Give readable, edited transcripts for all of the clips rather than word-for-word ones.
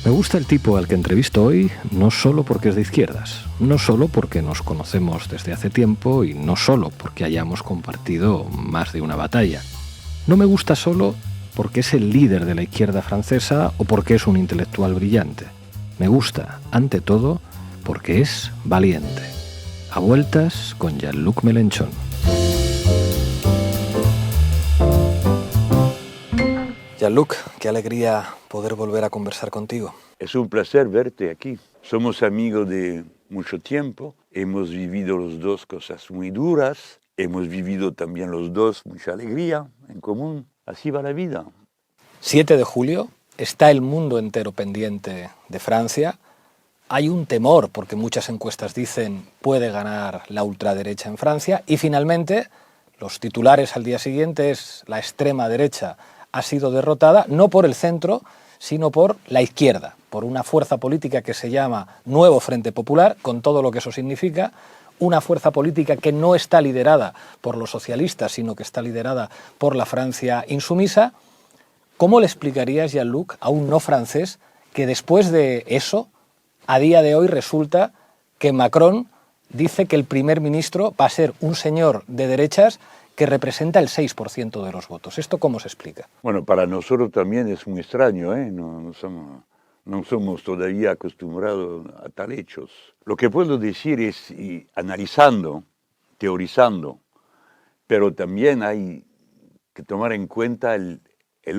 Me gusta el tipo al que entrevisto hoy, no solo porque es de izquierdas, no solo porque nos conocemos desde hace tiempo y no solo porque hayamos compartido más de una batalla. No me gusta solo porque es el líder de la izquierda francesa o porque es un intelectual brillante. Me gusta, ante todo, porque es valiente. A vueltas con Jean-Luc Mélenchon. Jean-Luc, qué alegría poder volver a conversar contigo. Es un placer verte aquí. Somos amigos de mucho tiempo, hemos vivido los dos cosas muy duras, hemos vivido también los dos mucha alegría en común. Así va la vida. 7 de julio, está el mundo entero pendiente de Francia. Hay un temor, porque muchas encuestas dicen puede ganar la ultraderecha en Francia, y finalmente los titulares al día siguiente es la extrema derecha ha sido derrotada, no por el centro, sino por la izquierda, por una fuerza política que se llama Nuevo Frente Popular, con todo lo que eso significa, una fuerza política que no está liderada por los socialistas, sino que está liderada por la Francia insumisa. ¿Cómo le explicarías, Jean-Luc, a un no francés que después de eso, a día de hoy resulta que Macron dice que el primer ministro va a ser un señor de derechas que representa el 6% de los votos? ¿Esto cómo se explica? Bueno, para nosotros también es muy extraño, ¿eh? No somos todavía acostumbrados a tal hechos. Lo que puedo decir es, y analizando, teorizando, pero también hay que tomar en cuenta el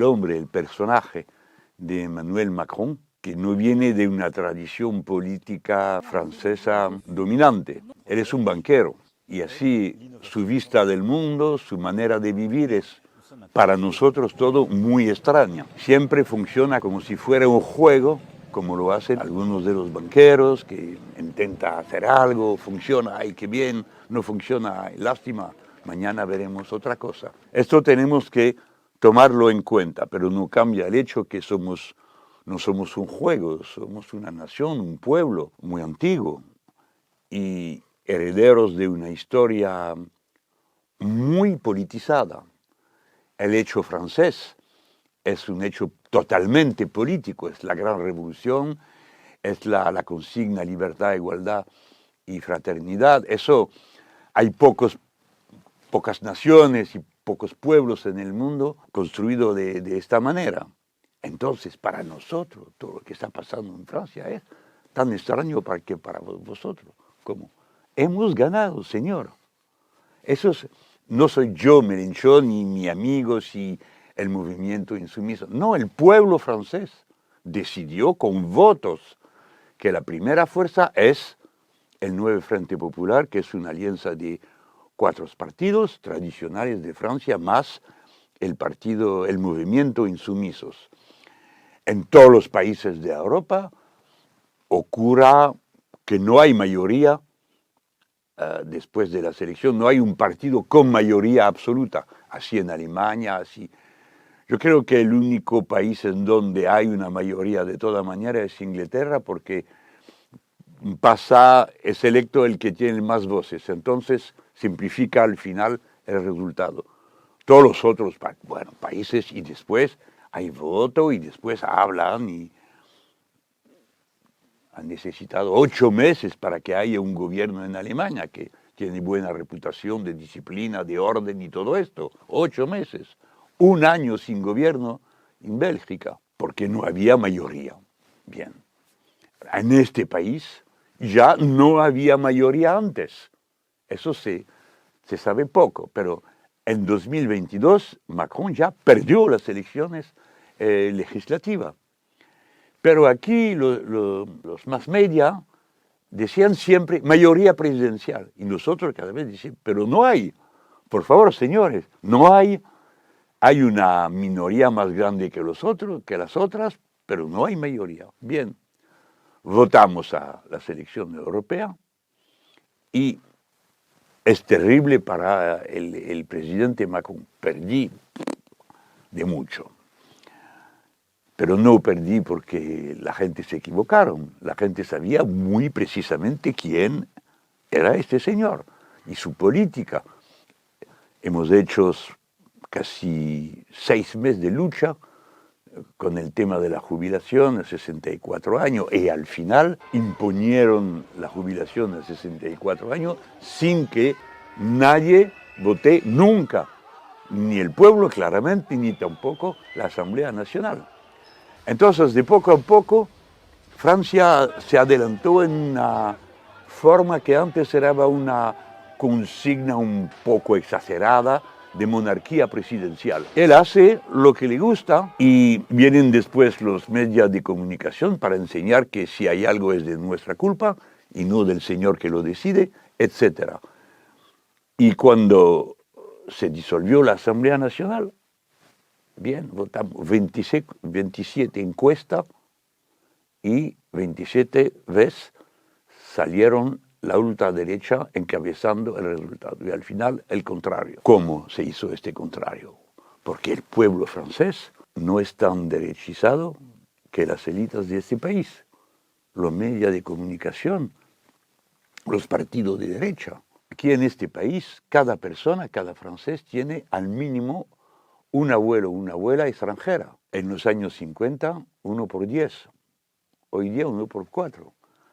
hombre, el personaje de Emmanuel Macron, que no viene de una tradición política francesa dominante. Él es un banquero. Y así su vista del mundo, su manera de vivir es para nosotros todo muy extraña. Siempre funciona como si fuera un juego, como lo hacen algunos de los banqueros, que intenta hacer algo, funciona, ay, qué bien, no funciona, ay, lástima, mañana veremos otra cosa. Esto tenemos que tomarlo en cuenta, pero no cambia el hecho que no somos un juego, somos una nación, un pueblo muy antiguo y herederos de una historia muy politizada. El hecho francés es un hecho totalmente político, es la gran revolución, es la consigna libertad, igualdad y fraternidad. Eso hay pocas naciones y pocos pueblos en el mundo construidos de esta manera. Entonces, para nosotros, todo lo que está pasando en Francia es tan extraño que para vosotros. ¿Cómo? Hemos ganado, señor. No soy yo, Mélenchon, ni mi amigos y el movimiento insumiso. No, el pueblo francés decidió con votos que la primera fuerza es el Nuevo Frente Popular, que es una alianza de 4 partidos tradicionales de Francia, más el movimiento insumisos. En todos los países de Europa ocurra que no hay mayoría después de la elección, no hay un partido con mayoría absoluta, así en Alemania, así. Yo creo que el único país en donde hay una mayoría de toda manera es Inglaterra, porque es electo el que tiene más voces, entonces simplifica al final el resultado. Todos los otros países, y después hay voto, y después hablan, y han necesitado 8 meses para que haya un gobierno en Alemania que tiene buena reputación de disciplina, de orden y todo esto. 8 meses. 1 año sin gobierno en Bélgica, porque no había mayoría. Bien. En este país ya no había mayoría antes. Eso se sabe poco, pero en 2022 Macron ya perdió las elecciones legislativas. Pero aquí los más media decían siempre mayoría presidencial. Y nosotros cada vez decimos, pero no hay. Por favor, señores, no hay. Hay una minoría más grande que las otras, pero no hay mayoría. Bien, votamos a las elecciones europeas y es terrible para el presidente Macron. Perdí de mucho. Pero no perdí porque la gente se equivocaron. La gente sabía muy precisamente quién era este señor y su política. Hemos hecho casi 6 meses de lucha con el tema de la jubilación a 64 años y al final imponieron la jubilación a 64 años sin que nadie vote nunca, ni el pueblo claramente, ni tampoco la Asamblea Nacional. Entonces, de poco a poco, Francia se adelantó en una forma que antes era una consigna un poco exagerada de monarquía presidencial. Él hace lo que le gusta y vienen después los medios de comunicación para enseñar que si hay algo es de nuestra culpa y no del señor que lo decide, etc. Y cuando se disolvió la Asamblea Nacional, bien, votamos 27 encuestas y 27 veces salieron la ultraderecha encabezando el resultado. Y al final el contrario. ¿Cómo se hizo este contrario? Porque el pueblo francés no es tan derechizado que las élites de este país. Los medios de comunicación, los partidos de derecha. Aquí en este país, cada persona, cada francés tiene al mínimo un abuelo o una abuela extranjera. En los años 50, 1 por 10. Hoy día 1 por 4.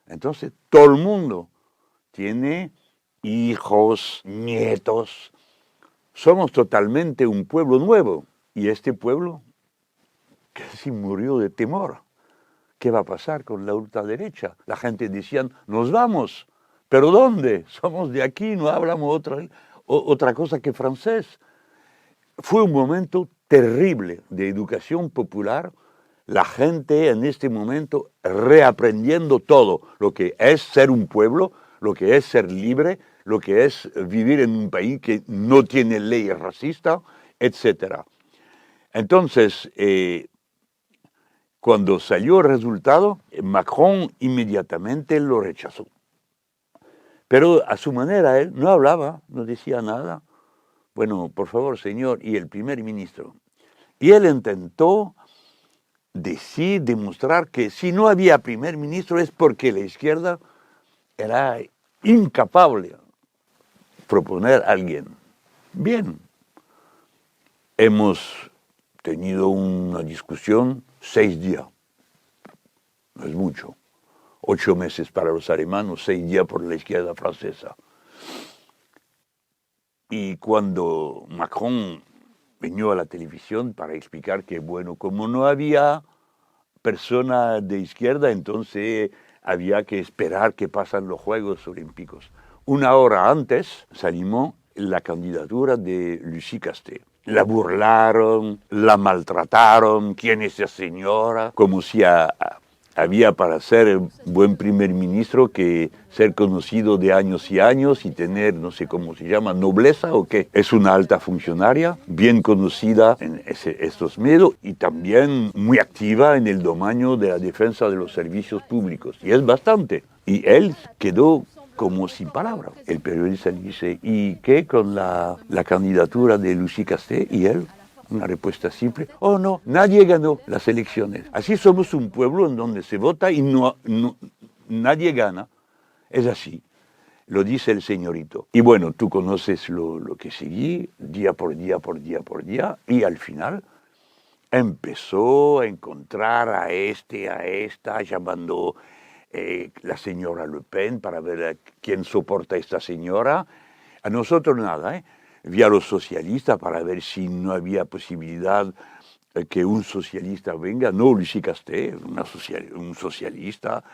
Entonces, todo el mundo tiene hijos, nietos. Somos totalmente un pueblo nuevo. Y este pueblo casi murió de temor. ¿Qué va a pasar con la ultraderecha? La gente decía, nos vamos. ¿Pero dónde? Somos de aquí, no hablamos otra cosa que francés. Fue un momento terrible de educación popular. La gente en este momento reaprendiendo todo, lo que es ser un pueblo, lo que es ser libre, lo que es vivir en un país que no tiene leyes racistas, etc. Entonces, cuando salió el resultado, Macron inmediatamente lo rechazó. Pero a su manera él no hablaba, no decía nada. Bueno, por favor, señor, y el primer ministro. Y él intentó demostrar que si no había primer ministro es porque la izquierda era incapaz de proponer a alguien. Bien, hemos tenido una discusión 6 días, no es mucho, 8 meses para los alemanes, 6 días por la izquierda francesa. Y cuando Macron vino a la televisión para explicar que, bueno, como no había persona de izquierda, entonces había que esperar que pasan los Juegos Olímpicos. 1 hora antes salimos la candidatura de Lucie Castet. La burlaron, la maltrataron, ¿quién es esa señora? Como si había para ser buen primer ministro que ser conocido de años y años y tener, no sé cómo se llama, nobleza o qué. Es una alta funcionaria, bien conocida en estos medios y también muy activa en el dominio de la defensa de los servicios públicos. Y es bastante. Y él quedó como sin palabra. El periodista le dice, ¿y qué con la candidatura de Lucie Castet? Y él, una respuesta simple, oh no, nadie ganó las elecciones. Así somos un pueblo en donde se vota y nadie gana. Es así, lo dice el señorito. Y bueno, tú conoces lo que seguí, día por día, por día, por día, y al final empezó a encontrar a esta, llamando la señora Le Pen para ver a quién soporta a esta señora. A nosotros nada, Vi a los socialistas para ver si no había posibilidad que un socialista venga. No, Lucie Castet, un socialista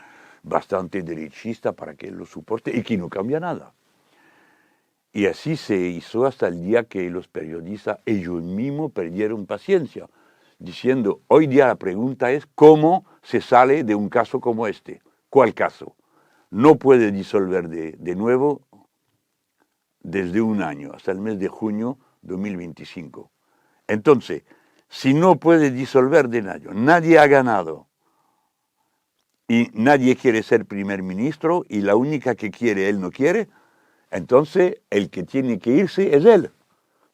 bastante derechista para que él lo soporte y que no cambia nada. Y así se hizo hasta el día que los periodistas ellos mismos perdieron paciencia, diciendo, hoy día la pregunta es cómo se sale de un caso como este. ¿Cuál caso? No puede disolver de nuevo desde 1 año, hasta el mes de junio 2025. Entonces, si no puede disolver de un año, nadie ha ganado y nadie quiere ser primer ministro y la única que quiere, él no quiere, entonces el que tiene que irse es él,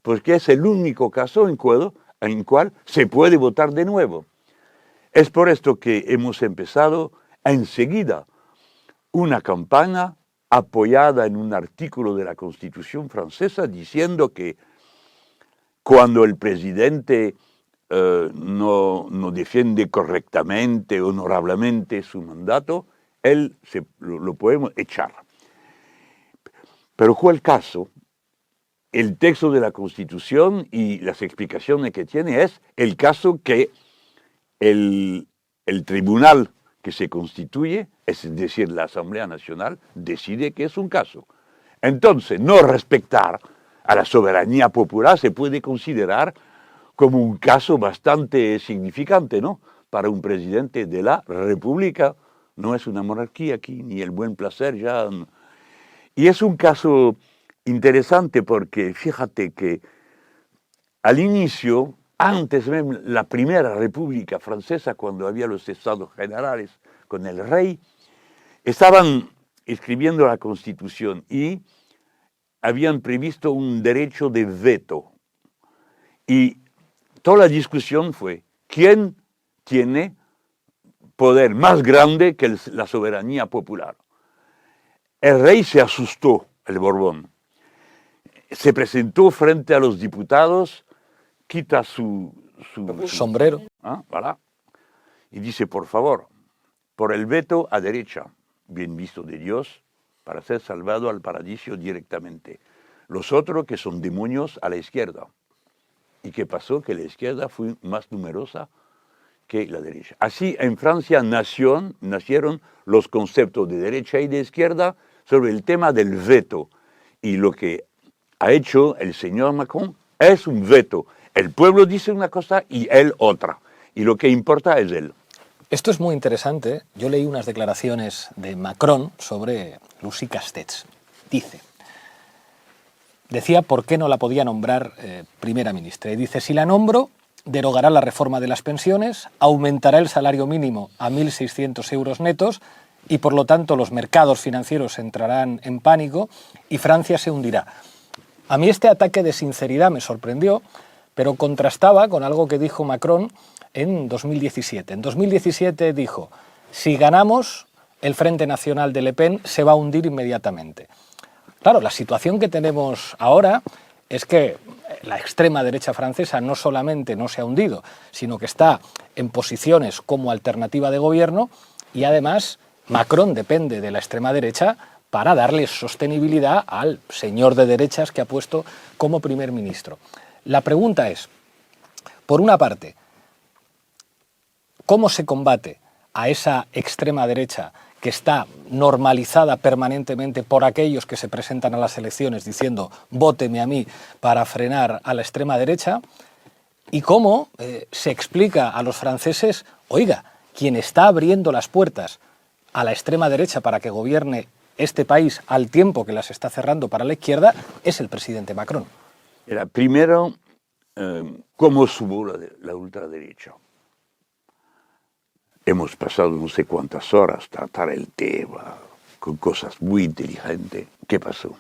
porque es el único caso en cual se puede votar de nuevo. Es por esto que hemos empezado enseguida una campaña apoyada en un artículo de la Constitución francesa diciendo que cuando el presidente no defiende correctamente, honorablemente su mandato, lo podemos echar. Pero ¿cuál caso? El texto de la Constitución y las explicaciones que tiene es el caso que el tribunal que se constituye, es decir, la Asamblea Nacional, decide que es un caso. Entonces, no respetar a la soberanía popular se puede considerar como un caso bastante significante, ¿no? Para un presidente de la República. No es una monarquía aquí, ni el buen placer ya. Y es un caso interesante porque fíjate que al inicio, antes de la primera República Francesa, cuando había los estados generales con el rey, estaban escribiendo la Constitución y habían previsto un derecho de veto. Y toda la discusión fue, ¿quién tiene poder más grande que la soberanía popular? El rey se asustó, el Borbón. Se presentó frente a los diputados, quita su sombrero. Voilà, y dice, por favor, por el veto a derecha, bien visto de Dios, para ser salvado al paraíso directamente. Los otros que son demonios a la izquierda. ¿Y qué pasó? Que la izquierda fue más numerosa que la derecha. Así en Francia nacieron los conceptos de derecha y de izquierda sobre el tema del veto. Y lo que ha hecho el señor Macron es un veto. El pueblo dice una cosa y él otra. Y lo que importa es él. Esto es muy interesante. Yo leí unas declaraciones de Macron sobre Lucie Castex. Decía por qué no la podía nombrar primera ministra. Y dice, si la nombro, derogará la reforma de las pensiones, aumentará el salario mínimo a 1.600 euros netos y por lo tanto los mercados financieros entrarán en pánico y Francia se hundirá. A mí este ataque de sinceridad me sorprendió, pero contrastaba con algo que dijo Macron en 2017. En 2017 dijo, si ganamos, el Frente Nacional de Le Pen se va a hundir inmediatamente. Claro, la situación que tenemos ahora es que la extrema derecha francesa no solamente no se ha hundido, sino que está en posiciones como alternativa de gobierno y además Macron depende de la extrema derecha para darle sostenibilidad al señor de derechas que ha puesto como primer ministro. La pregunta es, por una parte, ¿cómo se combate a esa extrema derecha que está normalizada permanentemente por aquellos que se presentan a las elecciones diciendo vóteme a mí para frenar a la extrema derecha? ¿Y cómo se explica a los franceses, oiga, quien está abriendo las puertas a la extrema derecha para que gobierne este país al tiempo que las está cerrando para la izquierda es el presidente Macron? Primero, ¿cómo subió la ultraderecha? Hemos pasado no sé cuántas horas tratar el tema con cosas muy inteligentes. ¿Qué pasó?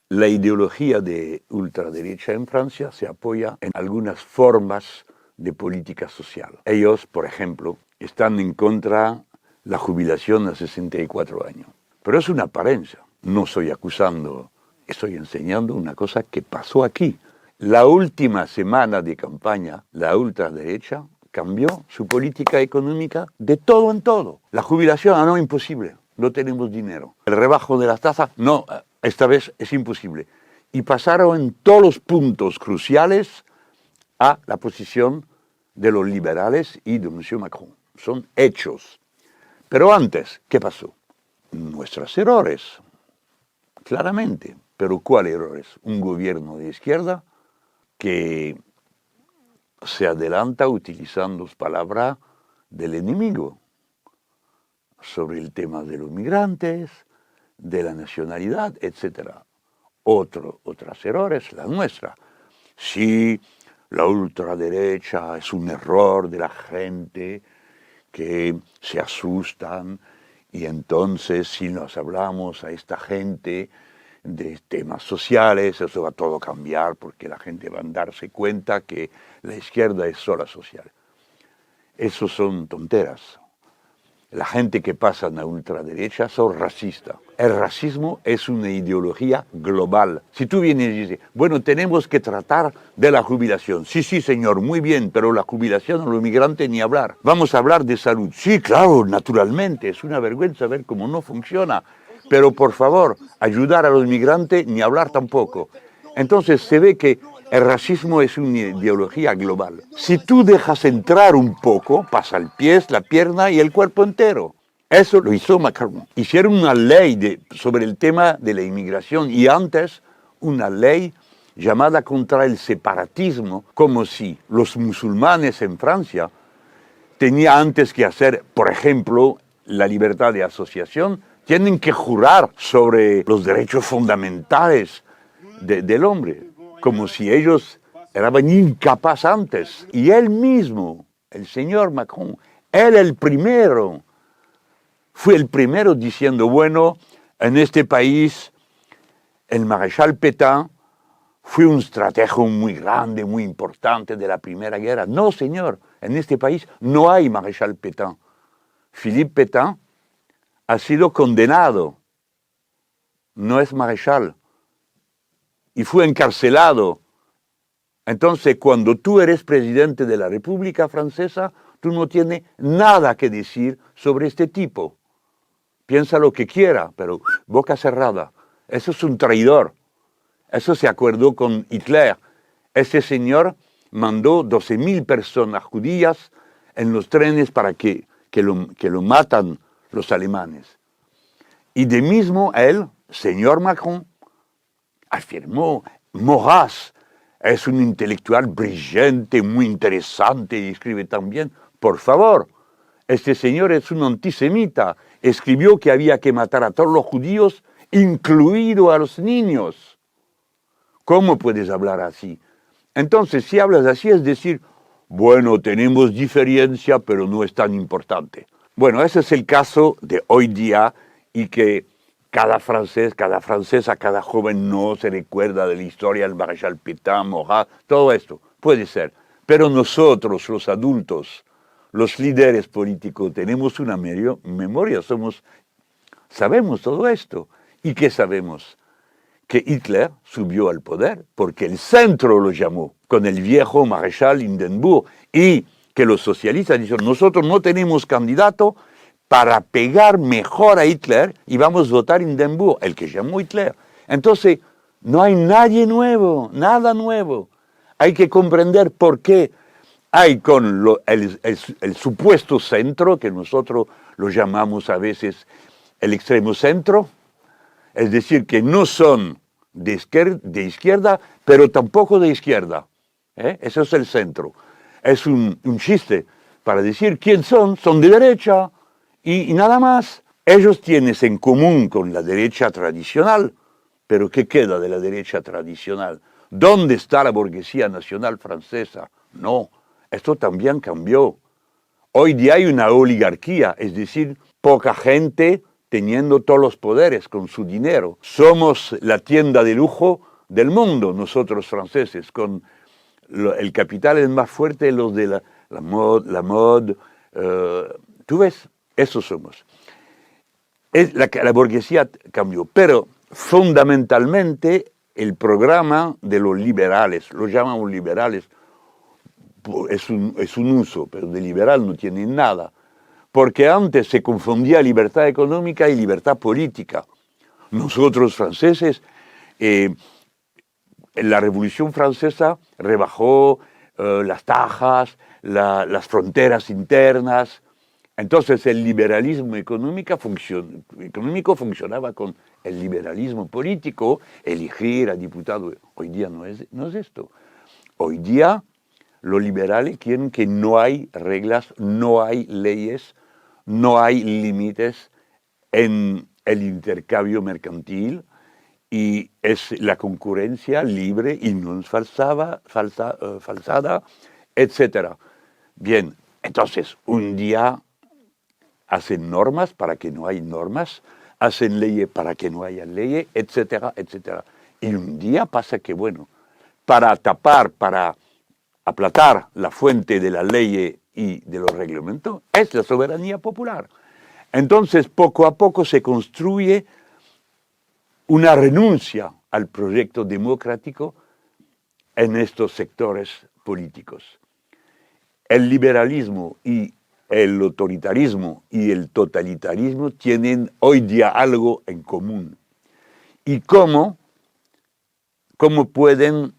La ideología de ultraderecha en Francia se apoya en algunas formas de política social. Ellos, por ejemplo, están en contra de la jubilación a 64 años. Pero es una apariencia. No estoy acusando, estoy enseñando una cosa que pasó aquí. La última semana de campaña, la ultraderecha cambió su política económica de todo en todo. La jubilación, no, imposible, no tenemos dinero. El rebajo de las tasas, no, esta vez es imposible. Y pasaron en todos los puntos cruciales a la posición de los liberales y de M. Macron. Son hechos. Pero antes, ¿qué pasó? Nuestros errores, claramente. ¿Pero cuáles errores? Un gobierno de izquierda que se adelanta utilizando palabras del enemigo sobre el tema de los migrantes, de la nacionalidad, etc. Otros errores, la nuestra. Sí, la ultraderecha es un error de la gente que se asustan y entonces si nos hablamos a esta gente de temas sociales, eso va a todo cambiar porque la gente va a darse cuenta que la izquierda es sola social. Eso son tonteras. La gente que pasa a la ultraderecha son racistas. el racismo es una ideología global. Si tú vienes y dices, bueno, tenemos que tratar de la jubilación. Sí, sí, señor, muy bien, pero la jubilación a los migrantes ni hablar. Vamos a hablar de salud. Sí, claro, naturalmente, es una vergüenza ver cómo no funciona. Pero por favor, ayudar a los migrantes ni hablar tampoco. Entonces se ve que el racismo es una ideología global. Si tú dejas entrar un poco, pasa el pie, la pierna y el cuerpo entero. Eso lo hizo Macron. Hicieron una ley sobre el tema de la inmigración y antes una ley llamada contra el separatismo, como si los musulmanes en Francia tenían antes que hacer, por ejemplo, la libertad de asociación, tienen que jurar sobre los derechos fundamentales del hombre, como si ellos eran incapaces antes. Y él mismo, el señor Macron, fue el primero diciendo, bueno, en este país el Maréchal Pétain fue un estratego muy grande, muy importante de la Primera Guerra. No, señor, en este país no hay Maréchal Pétain. Philippe Pétain ha sido condenado, no es maréchal, y fue encarcelado. Entonces, cuando tú eres presidente de la República Francesa, tú no tienes nada que decir sobre este tipo. Piensa lo que quiera, pero boca cerrada. Eso es un traidor. Eso se acordó con Hitler. Ese señor mandó 12.000 personas judías en los trenes para que lo matan los alemanes. Y de mismo él, señor Macron, afirmó, Maurras es un intelectual brillante, muy interesante y escribe también. Por favor, este señor es un antisemita. Escribió que había que matar a todos los judíos, incluido a los niños. ¿Cómo puedes hablar así? Entonces, si hablas así, es decir, bueno, tenemos diferencia, pero no es tan importante. Bueno, ese es el caso de hoy día y que cada francés, cada francesa, cada joven no se recuerda de la historia del Maréchal Pétain, Maurras, todo esto. Puede ser. Pero nosotros, los adultos, los líderes políticos, tenemos una memoria, sabemos todo esto. ¿Y qué sabemos? Que Hitler subió al poder porque el centro lo llamó, con el viejo Maréchal Hindenburg, y que los socialistas dijeron, nosotros no tenemos candidato para pegar mejor a Hitler y vamos a votar Hindenburg, el que llamó Hitler. Entonces, no hay nadie nuevo, nada nuevo. Hay que comprender por qué hay con el supuesto centro, que nosotros lo llamamos a veces el extremo centro, es decir, que no son de izquierda, pero tampoco de izquierda. Eso es el centro. Es un chiste para decir quién son de derecha y nada más. Ellos tienen en común con la derecha tradicional, pero ¿qué queda de la derecha tradicional? ¿Dónde está la burguesía nacional francesa? No, esto también cambió. Hoy día hay una oligarquía, es decir, poca gente teniendo todos los poderes con su dinero. Somos la tienda de lujo del mundo, nosotros franceses, con el capital es más fuerte de los de la mode. Tú ves, eso somos. La burguesía cambió, pero fundamentalmente el programa de los liberales, lo llamamos liberales, es un uso, pero de liberal no tiene nada. Porque antes se confundía libertad económica y libertad política. Nosotros franceses, la Revolución Francesa rebajó las tajas, las fronteras internas. Entonces el liberalismo económico funcionaba con el liberalismo político, elegir a diputados. Hoy día no es esto. Hoy día los liberales quieren que no hay reglas, no hay leyes, no hay límites en el intercambio mercantil y es la concurrencia libre y no falsada, etc. Bien, entonces un día hacen normas para que no haya normas, hacen leyes para que no haya leyes, etcétera, etcétera. Y un día pasa que, bueno, para aplatar la fuente de la ley y de los reglamentos es la soberanía popular. Entonces, poco a poco se construye una renuncia al proyecto democrático en estos sectores políticos. El liberalismo y el autoritarismo y el totalitarismo tienen hoy día algo en común. ¿Y cómo pueden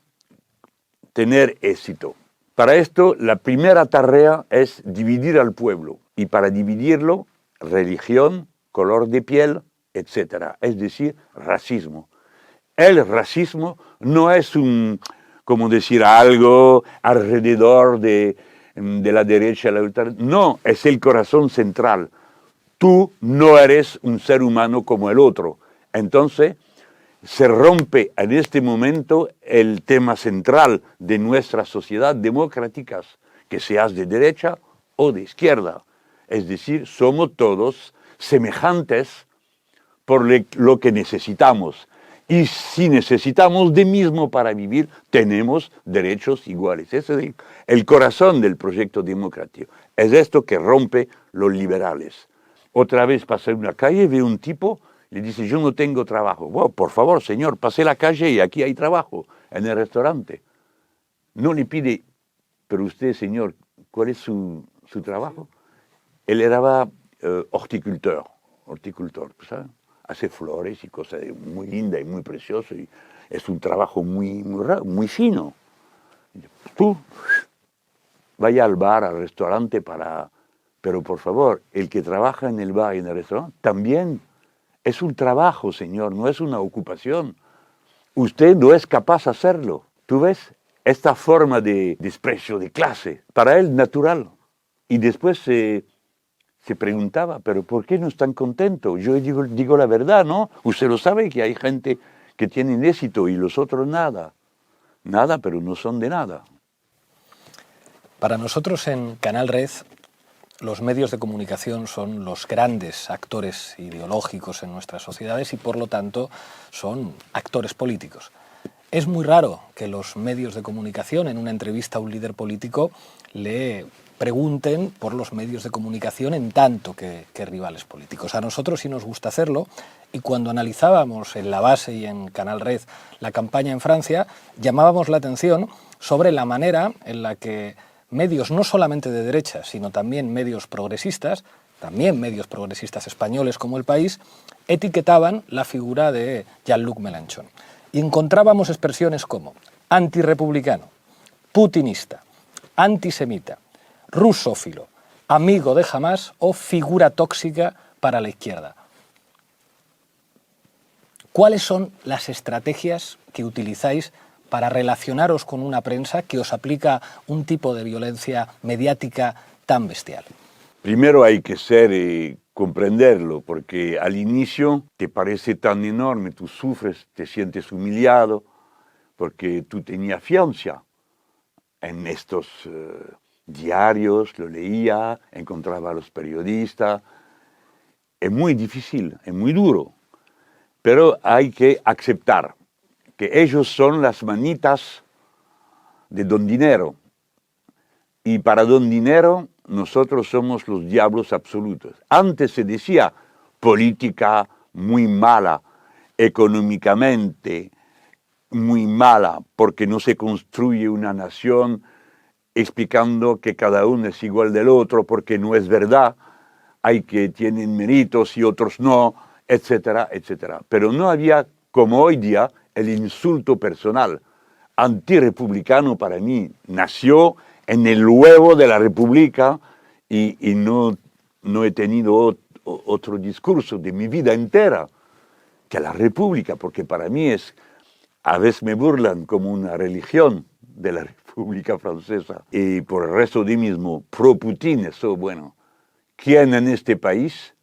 tener éxito? Para esto, la primera tarea es dividir al pueblo. Y para dividirlo, religión, color de piel, etc. Es decir, racismo. El racismo no es como decir, algo alrededor de la derecha, la ultraderecha. No, es el corazón central. Tú no eres un ser humano como el otro. Entonces, se rompe en este momento el tema central de nuestras sociedades democráticas, que seas de derecha o de izquierda. Es decir, somos todos semejantes por lo que necesitamos. Y si necesitamos de mismo para vivir, tenemos derechos iguales. Ese es el corazón del proyecto democrático. Es esto que rompe los liberales. Otra vez pasé en una calle, veo un tipo, le dice, yo no tengo trabajo. Bueno, por favor, señor, pasé la calle y aquí hay trabajo, en el restaurante. No le pide, pero usted, señor, ¿cuál es su trabajo? Él era horticultor, ¿sabes? Hace flores y cosas muy lindas y muy preciosas, y es un trabajo muy raro, muy fino. Tú vaya al bar, al restaurante pero por favor, el que trabaja en el bar y en el restaurante también es un trabajo, señor, no es una ocupación. Usted no es capaz de hacerlo. ¿Tú ves? Esta forma de desprecio de clase, para él natural. Y después se preguntaba, pero ¿por qué no están contentos? Yo digo la verdad, ¿no? Usted lo sabe que hay gente que tiene éxito y los otros nada. Nada, pero no son de nada. Para nosotros en Canal Red, los medios de comunicación son los grandes actores ideológicos en nuestras sociedades y por lo tanto son actores políticos. Es muy raro que los medios de comunicación en una entrevista a un líder político le pregunten por los medios de comunicación en tanto que rivales políticos. A nosotros sí nos gusta hacerlo y cuando analizábamos en La Base y en Canal Red la campaña en Francia, llamábamos la atención sobre la manera en la que medios no solamente de derecha, sino también medios progresistas españoles como El País, etiquetaban la figura de Jean-Luc Mélenchon. Y encontrábamos expresiones como antirrepublicano, putinista, antisemita, rusófilo, amigo de Hamás o figura tóxica para la izquierda. ¿Cuáles son las estrategias que utilizáis para relacionaros con una prensa que os aplica un tipo de violencia mediática tan bestial? Primero hay que comprenderlo, porque al inicio te parece tan enorme, tú sufres, te sientes humillado, porque tú tenías fianza en estos diarios, lo leía, encontraba a los periodistas. Es muy difícil, es muy duro, pero hay que aceptar que ellos son las manitas de Don Dinero, y para Don Dinero nosotros somos los diablos absolutos. Antes se decía política muy mala, económicamente muy mala, porque no se construye una nación explicando que cada uno es igual del otro, porque no es verdad, hay que tienen méritos y otros no, etcétera, etcétera. Pero no había, como hoy día, el insulto personal. Antirepublicano para mí nació en el huevo de la República y no he tenido otro discurso de mi vida entera que la República, porque para mí a veces me burlan como una religión de la República Francesa y por el resto de mismo pro-Putin. Eso, bueno, ¿quién en este país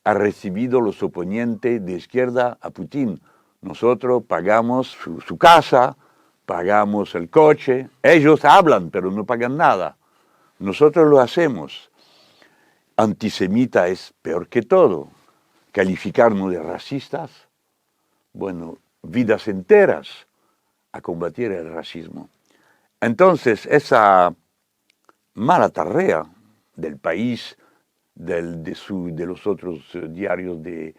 ha recibido los oponentes de izquierda a Putin? Nosotros pagamos su casa, pagamos el coche, ellos hablan pero no pagan nada. Nosotros lo hacemos. Antisemita es peor que todo. Calificarnos de racistas, bueno, vidas enteras a combatir el racismo. Entonces, esa mala tarea del País, de los otros diarios de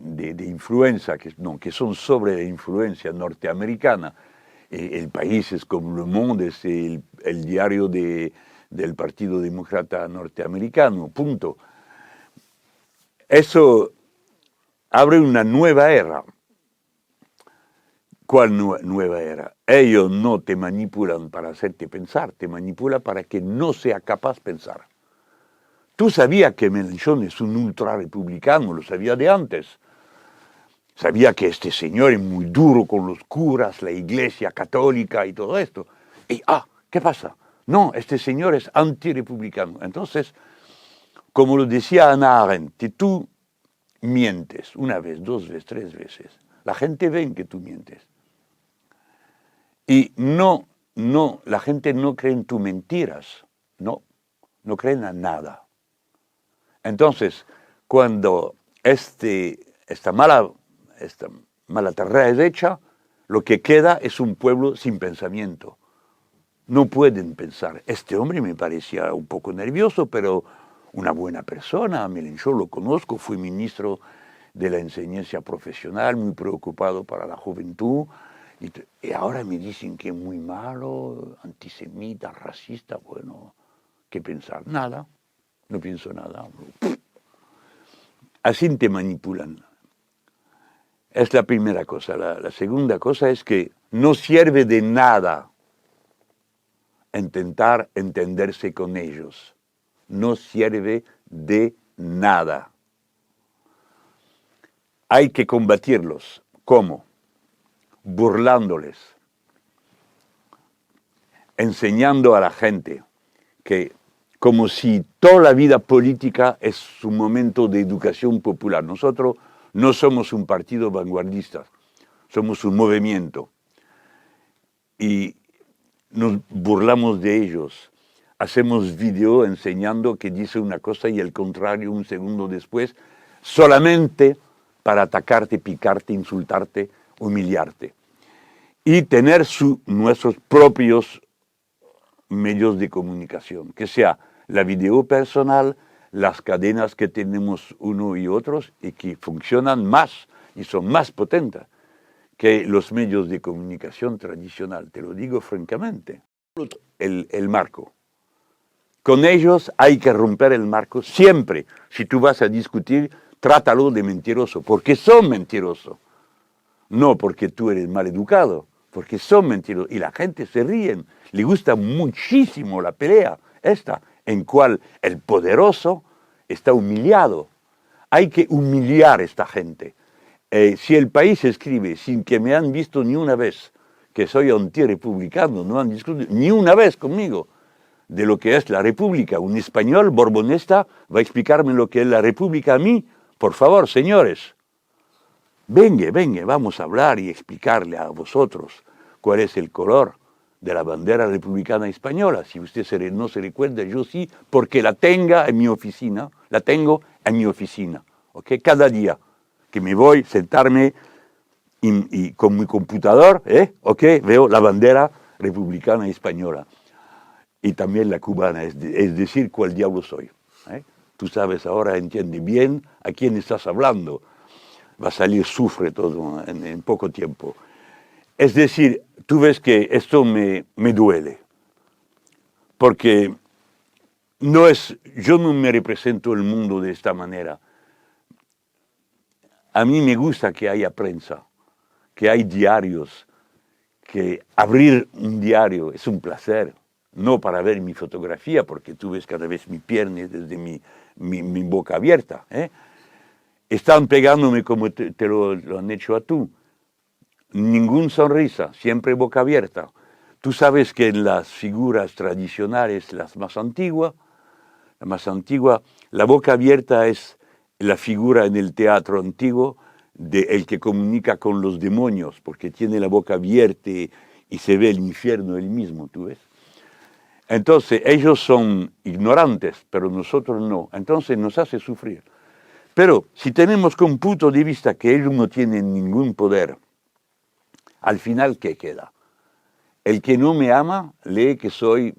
de influencia, que son sobre la influencia norteamericana. El País es como Le Monde, es el diario del Partido Demócrata norteamericano, punto. Eso abre una nueva era. ¿Cuál nueva era? Ellos no te manipulan para hacerte pensar, te manipulan para que no seas capaz de pensar. Tú sabías que Mélenchon es un ultrarrepublicano, lo sabía de antes. Sabía que este señor es muy duro con los curas, la iglesia católica y todo esto. Y, ¿qué pasa? No, este señor es antirepublicano. Entonces, como lo decía Hannah Arendt, si tú mientes una vez, dos veces, tres veces, la gente ve que tú mientes. Y la gente no cree en tus mentiras, no creen en nada. Entonces, cuando esta mala tarea es hecha, lo que queda es un pueblo sin pensamiento. No pueden pensar. Este hombre me parecía un poco nervioso, pero una buena persona. Mélenchon lo conozco, fui ministro de la enseñanza profesional, muy preocupado para la juventud. Y ahora me dicen que es muy malo, antisemita, racista. Bueno, ¿qué pensar? Nada, no pienso nada. Así te manipulan. Es la primera cosa. La segunda cosa es que no sirve de nada intentar entenderse con ellos. No sirve de nada. Hay que combatirlos. ¿Cómo? Burlándoles, enseñando a la gente que como si toda la vida política es un momento de educación popular. Nosotros no somos un partido vanguardista, somos un movimiento y nos burlamos de ellos. Hacemos video enseñando que dice una cosa y el contrario un segundo después, solamente para atacarte, picarte, insultarte, humillarte. Y tener nuestros propios medios de comunicación, que sea la video personal, las cadenas que tenemos uno y otros y que funcionan más y son más potentes que los medios de comunicación tradicional, te lo digo francamente. El marco. Con ellos hay que romper el marco siempre. Si tú vas a discutir, trátalo de mentiroso, porque son mentirosos. No porque tú eres mal educado, porque son mentirosos. Y la gente se ríe, le gusta muchísimo la pelea esta, en cual el poderoso está humillado. Hay que humillar a esta gente. Si el País escribe sin que me han visto ni una vez que soy antirepublicano, no han discutido ni una vez conmigo de lo que es la República, un español borbonista va a explicarme lo que es la República a mí, por favor, señores. Venga, vamos a hablar y explicarle a vosotros cuál es el color de la bandera republicana española. Si usted no se recuerda, yo sí, porque la tengo en mi oficina, ¿ok? Cada día que me voy a sentarme y con mi computador, ¿ok? Veo la bandera republicana española y también la cubana, es decir, cuál diablo soy. Tú sabes ahora, entiende bien a quién estás hablando. Va a salir sufre todo en poco tiempo. Es decir, tú ves que esto me duele, porque yo no me represento el mundo de esta manera. A mí me gusta que haya prensa, que hay diarios, que abrir un diario es un placer, no para ver mi fotografía, porque tú ves cada vez mi pierna desde mi boca abierta, Están pegándome como te lo han hecho a tú. Ningún sonrisa, siempre boca abierta. Tú sabes que en las figuras tradicionales, las más antiguas, la boca abierta es la figura en el teatro antiguo de el que comunica con los demonios, porque tiene la boca abierta y se ve el infierno él mismo, ¿tú ves? Entonces, ellos son ignorantes, pero nosotros no. Entonces nos hace sufrir. Pero si tenemos como punto de vista que ellos no tienen ningún poder, al final, ¿qué queda? El que no me ama lee que soy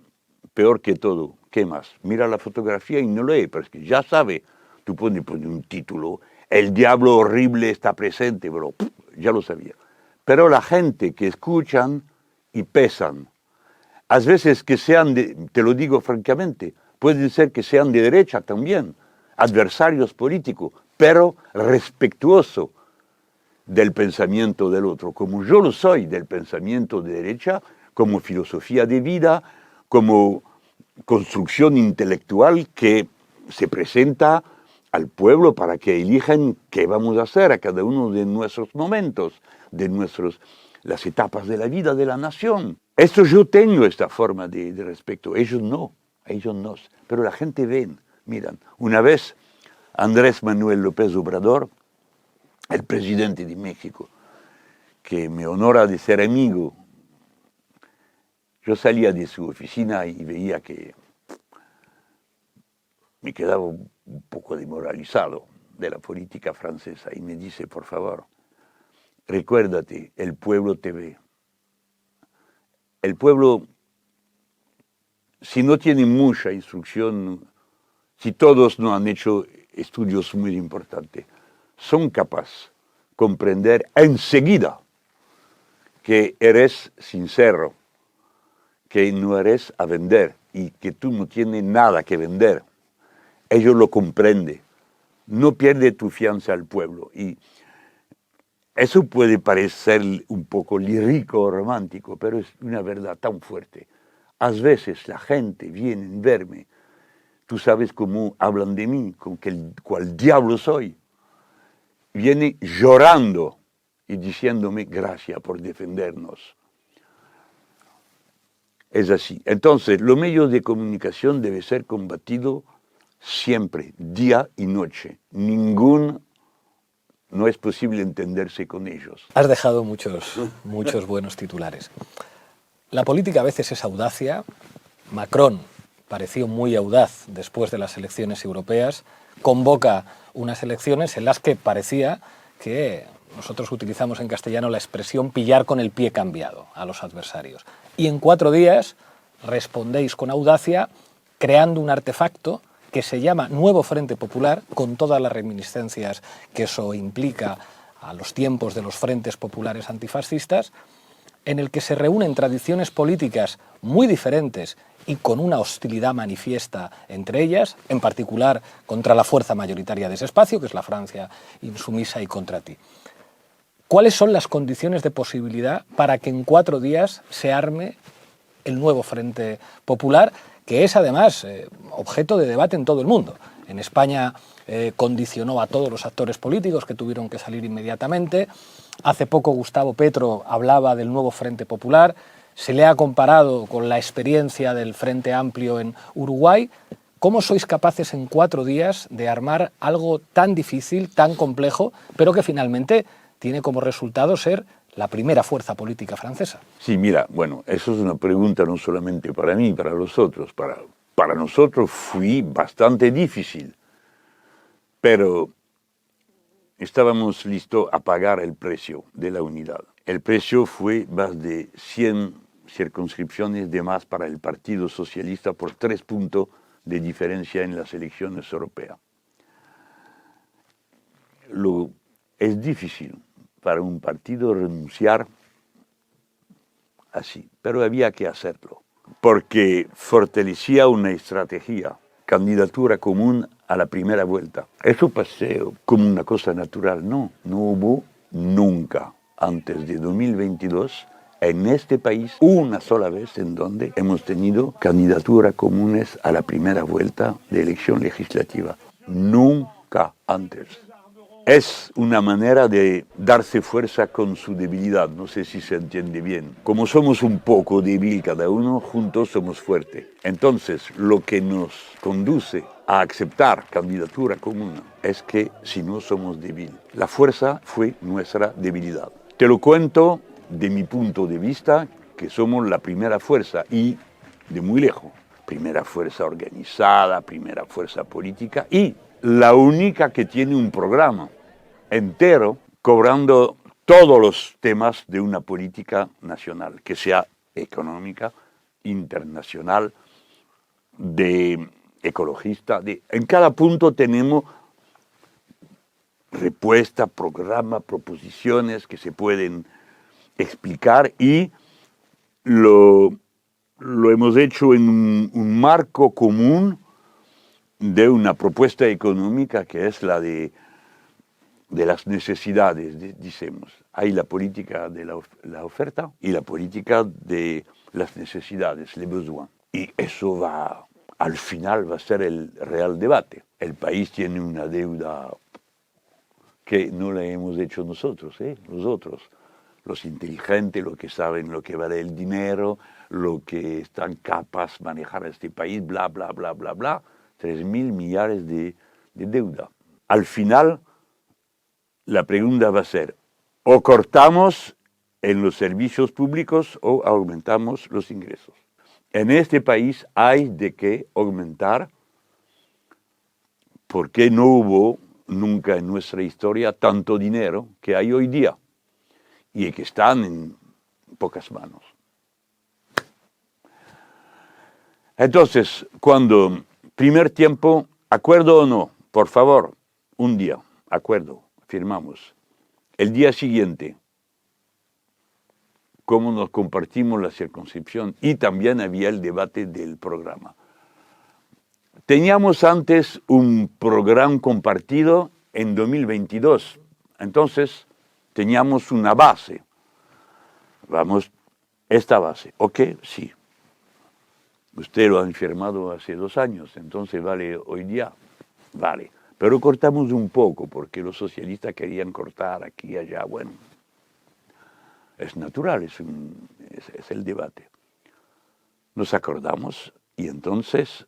peor que todo. ¿Qué más? Mira la fotografía y no lee, pero es que ya sabe tú pones un título, el diablo horrible está presente, bro, ya lo sabía. Pero la gente que escuchan y pesan, a veces que sean, te lo digo francamente, pueden ser que sean de derecha también, adversarios políticos, pero respetuosos del pensamiento del otro, como yo lo soy del pensamiento de derecha, como filosofía de vida, como construcción intelectual que se presenta al pueblo para que elijan qué vamos a hacer a cada uno de nuestros momentos, de las etapas de la vida de la nación. Esto yo tengo esta forma de respeto, ellos no, pero la gente ven, miran. Una vez Andrés Manuel López Obrador, el presidente de México, que me honora de ser amigo, yo salía de su oficina y veía que me quedaba un poco demoralizado de la política francesa y me dice, por favor, recuérdate, el pueblo te ve. El pueblo, si no tiene mucha instrucción, si todos no han hecho estudios muy importantes, son capaces de comprender enseguida que eres sincero, que no eres a vender y que tú no tienes nada que vender. Ellos lo comprenden. No pierde tu fianza al pueblo. Y eso puede parecer un poco lírico o romántico, pero es una verdad tan fuerte. A veces la gente viene a verme, tú sabes cómo hablan de mí, con cuál diablo soy. Viene llorando y diciéndome gracias por defendernos. Es así. Entonces, los medios de comunicación deben ser combatidos siempre, día y noche. No es posible entenderse con ellos. Has dejado muchos buenos titulares. La política a veces es audacia. Macron pareció muy audaz después de las elecciones europeas. Convoca unas elecciones en las que parecía que nosotros utilizamos en castellano la expresión pillar con el pie cambiado a los adversarios. Y en 4 días respondéis con audacia creando un artefacto que se llama Nuevo Frente Popular, con todas las reminiscencias que eso implica a los tiempos de los frentes populares antifascistas, en el que se reúnen tradiciones políticas muy diferentes y con una hostilidad manifiesta entre ellas, en particular contra la fuerza mayoritaria de ese espacio, que es la Francia insumisa, y contra ti. ¿Cuáles son las condiciones de posibilidad para que en 4 días se arme el Nuevo Frente Popular, que es además objeto de debate en todo el mundo? En España condicionó a todos los actores políticos que tuvieron que salir inmediatamente. Hace poco Gustavo Petro hablaba del Nuevo Frente Popular. Se le ha comparado con la experiencia del Frente Amplio en Uruguay. ¿Cómo sois capaces en 4 días de armar algo tan difícil, tan complejo, pero que finalmente tiene como resultado ser la primera fuerza política francesa? Sí, mira, bueno, eso es una pregunta no solamente para mí, para los otros. Para nosotros fue bastante difícil, pero estábamos listos a pagar el precio de la unidad. El precio fue más de 100 circunscripciones de más para el Partido Socialista por 3 puntos de diferencia en las elecciones europeas. Es difícil para un partido renunciar así, pero había que hacerlo, porque fortalecía una estrategia, candidatura común a la primera vuelta. Eso pasó como una cosa natural, no hubo nunca antes de 2022 en este país una sola vez en donde hemos tenido candidaturas comunes a la primera vuelta de elección legislativa. Nunca antes. Es una manera de darse fuerza con su debilidad, no sé si se entiende bien. Como somos un poco débil cada uno, juntos somos fuertes. Entonces, lo que nos conduce a aceptar candidatura común es que si no somos débiles. La fuerza fue nuestra debilidad. Te lo cuento de mi punto de vista, que somos la primera fuerza y de muy lejos. Primera fuerza organizada, primera fuerza política y la única que tiene un programa entero cobrando todos los temas de una política nacional, que sea económica, internacional, de ecologista. En cada punto tenemos respuesta, programa, proposiciones que se pueden explicar y lo hemos hecho en un marco común de una propuesta económica que es la de las necesidades, decimos. Hay la política de la oferta y la política de las necesidades, les besoins. Y eso al final va a ser el real debate. El país tiene una deuda que no la hemos hecho nosotros, los inteligentes, los que saben lo que vale el dinero, los que están capaces de manejar este país, bla, bla, bla, bla, bla, 3.000 millones de deuda. Al final, la pregunta va a ser, o cortamos en los servicios públicos o aumentamos los ingresos. En este país hay de qué aumentar porque no hubo nunca en nuestra historia tanto dinero que hay hoy día y que están en pocas manos. Entonces, cuando primer tiempo, acuerdo o no, por favor, un día, acuerdo, firmamos. El día siguiente, cómo nos compartimos la circunscripción y también había el debate del programa. Teníamos antes un programa compartido en 2022, entonces teníamos una base. Vamos, esta base, ok, sí. Usted lo han firmado hace 2 años, entonces vale hoy día, vale. Pero cortamos un poco porque los socialistas querían cortar aquí y allá, bueno. Es natural, es el debate. Nos acordamos y entonces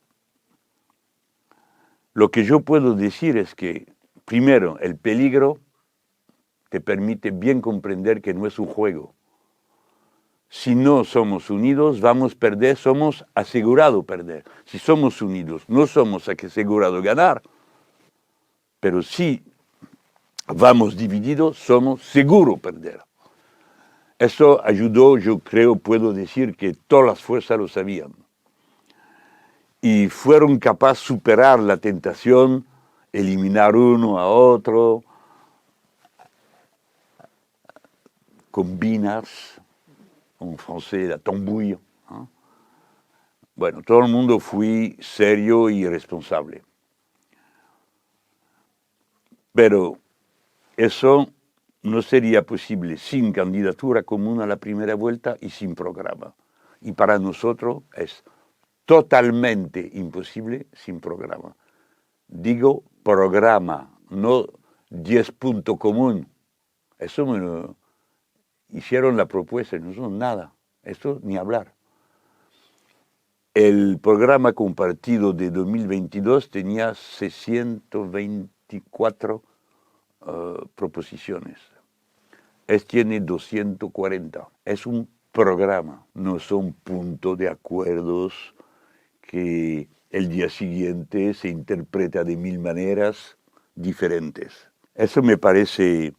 lo que yo puedo decir es que, primero, el peligro te permite bien comprender que no es un juego. Si no somos unidos, vamos a perder, somos asegurados perder. Si somos unidos, no somos asegurados ganar, pero si vamos divididos, somos seguros perder. Eso ayudó, yo creo, puedo decir que todas las fuerzas lo sabían. Y fueron capaces de superar la tentación, eliminar uno a otro, combinar, en francés, la tambouille. Bueno, todo el mundo fue serio y responsable. Pero eso no sería posible sin candidatura común a la primera vuelta y sin programa. Y para nosotros es totalmente imposible sin programa. Digo programa, no 10 puntos común. Eso me lo hicieron la propuesta, no son nada. Esto ni hablar. El programa compartido de 2022 tenía 624 proposiciones. Tiene 240. Es un programa, no son puntos de acuerdos que el día siguiente se interpreta de 1000 maneras diferentes. Eso me parece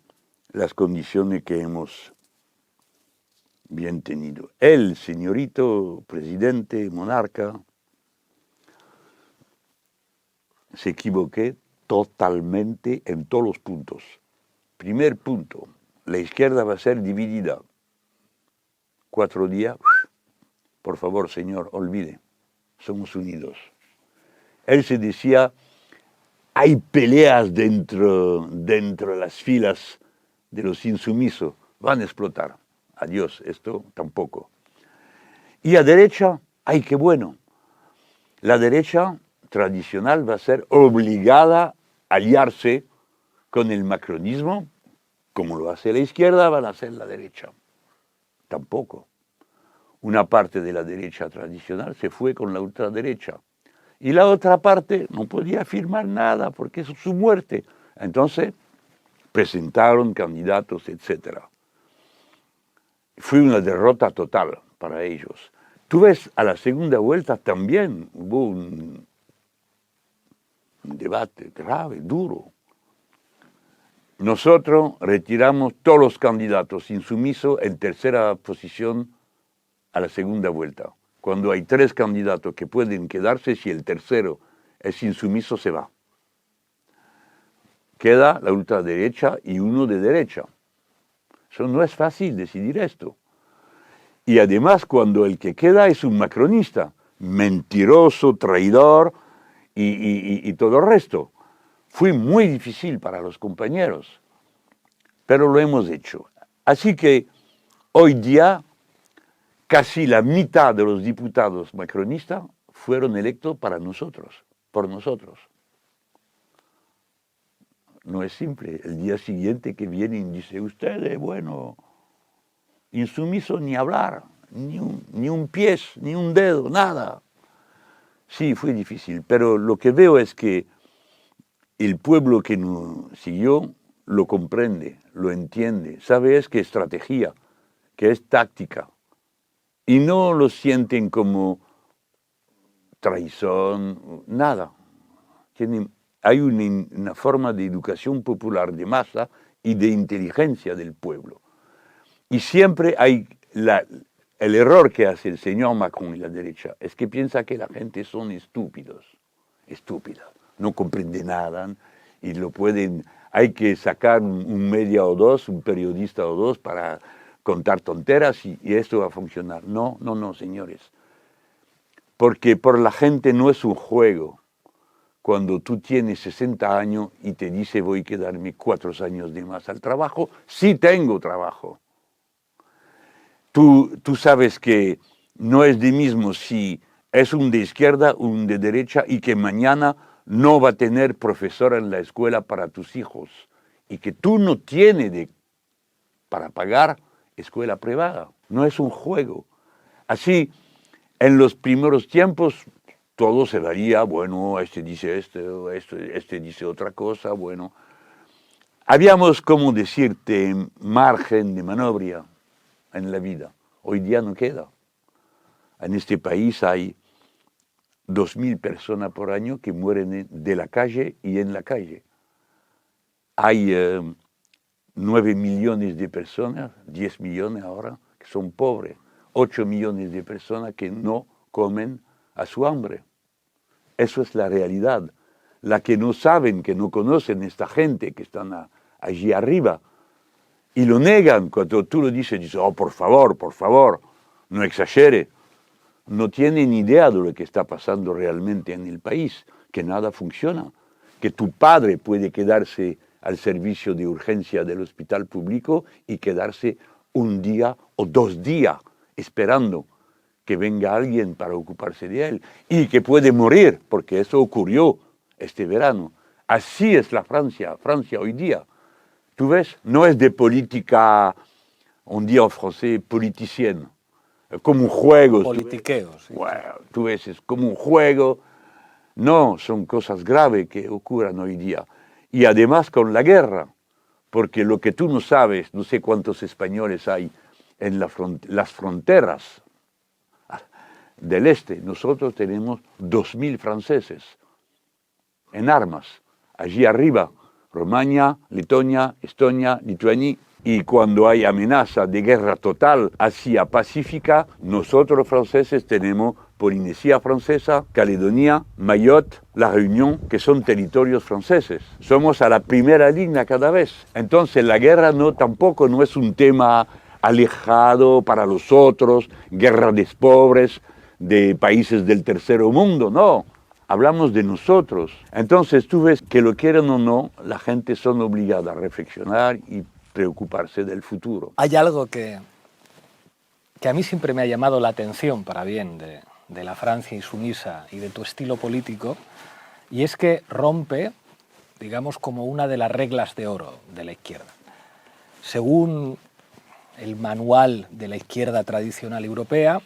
las condiciones que hemos bien tenido. El señorito presidente, monarca, se equivocó totalmente en todos los puntos. Primer punto, la izquierda va a ser dividida. 4 días, por favor, señor, olvide, somos unidos. Él se decía, hay peleas dentro de las filas de los insumisos, van a explotar. Adiós, esto tampoco. Y a derecha, ay, qué bueno. La derecha tradicional va a ser obligada a aliarse con el macronismo, como lo hace la izquierda, van a hacer la derecha. Tampoco. Una parte de la derecha tradicional se fue con la ultraderecha. Y la otra parte no podía firmar nada porque es su muerte. Entonces, presentaron candidatos, etc. Fue una derrota total para ellos. Tú ves, a la segunda vuelta también hubo un debate grave, duro. Nosotros retiramos todos los candidatos insumisos en tercera posición a la segunda vuelta. Cuando hay 3 candidatos que pueden quedarse, si el tercero es insumiso, se va. queda la ultraderecha y uno de derecha. Eso no es fácil decidir esto. Y además cuando el que queda es un macronista, mentiroso, traidor y todo el resto. Fue muy difícil para los compañeros, pero lo hemos hecho. Así que hoy día casi la mitad de los diputados macronistas fueron electos para nosotros, por nosotros. No es simple. El día siguiente que vienen dice ustedes, bueno, insumiso ni hablar, ni un pie, ni un dedo, nada. Sí, fue difícil, pero lo que veo es que el pueblo que nos siguió lo comprende, lo entiende, sabe es que es estrategia, que es táctica, y no lo sienten como traición, nada. Hay una forma de educación popular de masa y de inteligencia del pueblo. Y siempre hay el error que hace el señor Macron y la derecha, es que piensa que la gente son estúpida, no comprende nada y hay que sacar un media o dos, un periodista o dos para contar tonteras y esto va a funcionar. No, señores. Porque por la gente no es un juego. Cuando tú tienes 60 años y te dice voy a quedarme 4 años de más al trabajo, sí tengo trabajo. Tú sabes que no es de mismo si es un de izquierda, un de derecha y que mañana no va a tener profesor en la escuela para tus hijos y que tú no tienes para pagar escuela privada. No es un juego. Así, en los primeros tiempos, todo se daría, bueno, este dice este dice otra cosa, bueno. Habíamos, como decirte, margen de maniobra en la vida. Hoy día no queda. En este país hay 2.000 personas por año que mueren de la calle y en la calle. Hay 9 millones de personas, 10 millones ahora, que son pobres. 8 millones de personas que no comen a su hambre. Eso es la realidad. La que no saben, que no conocen esta gente que están allí arriba y lo negan cuando tú lo dices, oh, por favor, no exagere. No tienen idea de lo que está pasando realmente en el país, que nada funciona, que tu padre puede quedarse al servicio de urgencia del hospital público y quedarse un día o 2 días esperando que venga alguien para ocuparse de él y que puede morir, porque eso ocurrió este verano. Así es la Francia hoy día. Tú ves, no es de política, on dit en francés, politicienne, como un juego. Politiqueo. Sí. Bueno, tú ves, es como un juego. No, son cosas graves que ocurren hoy día. Y además con la guerra, porque lo que tú no sabes, no sé cuántos españoles hay en las fronteras del este. Nosotros tenemos 2.000 franceses en armas, allí arriba, Rumania, Letonia, Estonia, Lituania, y cuando hay amenaza de guerra total hacia Pacífica, nosotros los franceses tenemos Polinesia Francesa, Caledonia, Mayotte, La Réunion, que son territorios franceses. Somos a la primera línea cada vez. Entonces la guerra tampoco no es un tema alejado para los otros, guerra de pobres, de países del tercer mundo, no. Hablamos de nosotros. Entonces tú ves que lo quieran o no, la gente son obligada a reflexionar y preocuparse del futuro. Hay algo que a mí siempre me ha llamado la atención para bien de la Francia insumisa y de tu estilo político, y es que rompe, digamos, como una de las reglas de oro de la izquierda. Según el manual de la izquierda tradicional europea,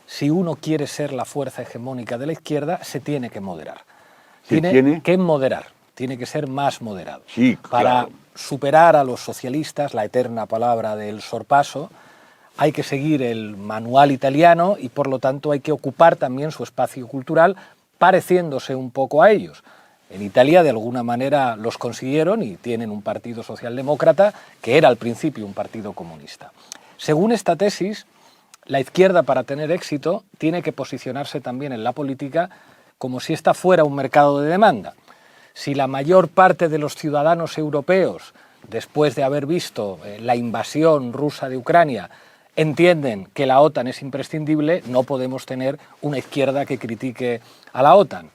si uno quiere ser la fuerza hegemónica de la izquierda, se tiene que moderar. Tiene que moderar, tiene que ser más moderado. Sí, claro. Para superar a los socialistas, la eterna palabra del sorpaso, hay que seguir el manual italiano y por lo tanto hay que ocupar también su espacio cultural pareciéndose un poco a ellos. En Italia de alguna manera los consiguieron y tienen un partido socialdemócrata que era al principio un partido comunista. Según esta tesis, la izquierda para tener éxito tiene que posicionarse también en la política como si esta fuera un mercado de demanda. si la mayor parte de los ciudadanos europeos, después de haber visto la invasión rusa de Ucrania, entienden que la OTAN es imprescindible, no podemos tener una izquierda que critique a la OTAN.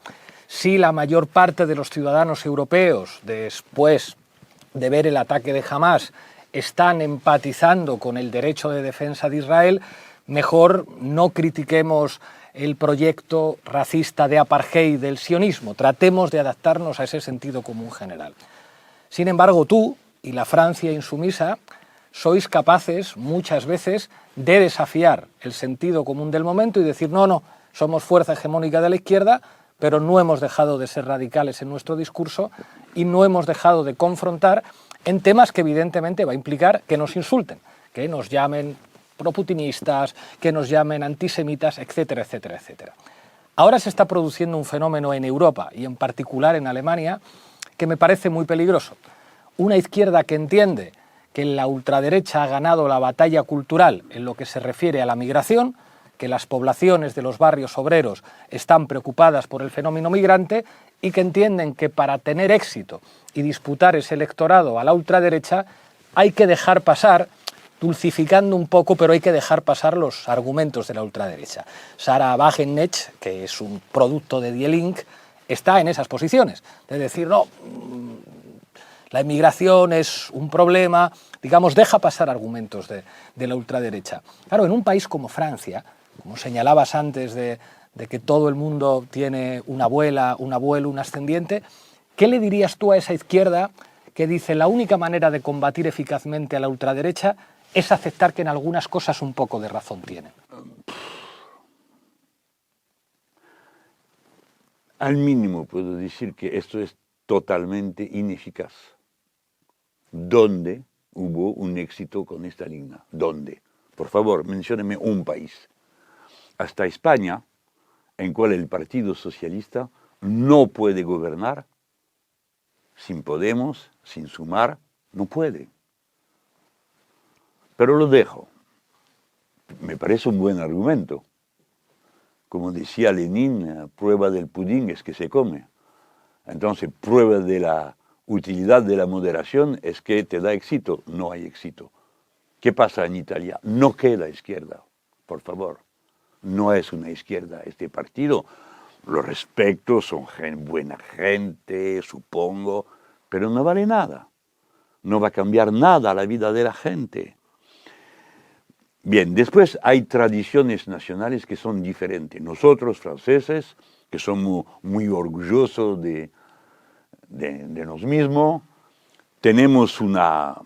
Si la mayor parte de los ciudadanos europeos, después de ver el ataque de Hamás, están empatizando con el derecho de defensa de Israel, mejor no critiquemos el proyecto racista de apartheid del sionismo, tratemos de adaptarnos a ese sentido común general. Sin embargo, tú y la Francia insumisa sois capaces muchas veces de desafiar el sentido común del momento y decir no, somos fuerza hegemónica de la izquierda, pero no hemos dejado de ser radicales en nuestro discurso y no hemos dejado de confrontar en temas que evidentemente va a implicar que nos insulten, que nos llamen proputinistas, que nos llamen antisemitas, etcétera, etcétera, etcétera. Ahora se está produciendo un fenómeno en Europa y en particular en Alemania que me parece muy peligroso. Una izquierda que entiende que la ultraderecha ha ganado la batalla cultural en lo que se refiere a la migración, que las poblaciones de los barrios obreros están preocupadas por el fenómeno migrante y que entienden que para tener éxito y disputar ese electorado a la ultraderecha hay que dejar pasar, dulcificando un poco, pero hay que dejar pasar los argumentos de la ultraderecha. Sarah Wagenknecht, que es un producto de Die Linke, está en esas posiciones, de decir, no, la inmigración es un problema, digamos, deja pasar argumentos de la ultraderecha. Claro, en un país como Francia, como señalabas antes de que todo el mundo tiene una abuela, un abuelo, un ascendiente, ¿qué le dirías tú a esa izquierda que dice la única manera de combatir eficazmente a la ultraderecha es aceptar que en algunas cosas un poco de razón tienen? Al mínimo puedo decir que esto es totalmente ineficaz. ¿Dónde hubo un éxito con esta línea? ¿Dónde? Por favor, mencióneme un país. Hasta España, en cual el Partido Socialista no puede gobernar, sin Podemos, sin Sumar, no puede. Pero lo dejo. Me parece un buen argumento. Como decía Lenin, prueba del pudín es que se come. Entonces, prueba de la utilidad de la moderación es que te da éxito. No hay éxito. ¿Qué pasa en Italia? No queda izquierda, por favor. No es una izquierda este partido. Lo respeto, son buena gente, supongo, pero no vale nada. No va a cambiar nada la vida de la gente. Bien, después hay tradiciones nacionales que son diferentes. Nosotros, franceses, que somos muy orgullosos de nos mismos, tenemos una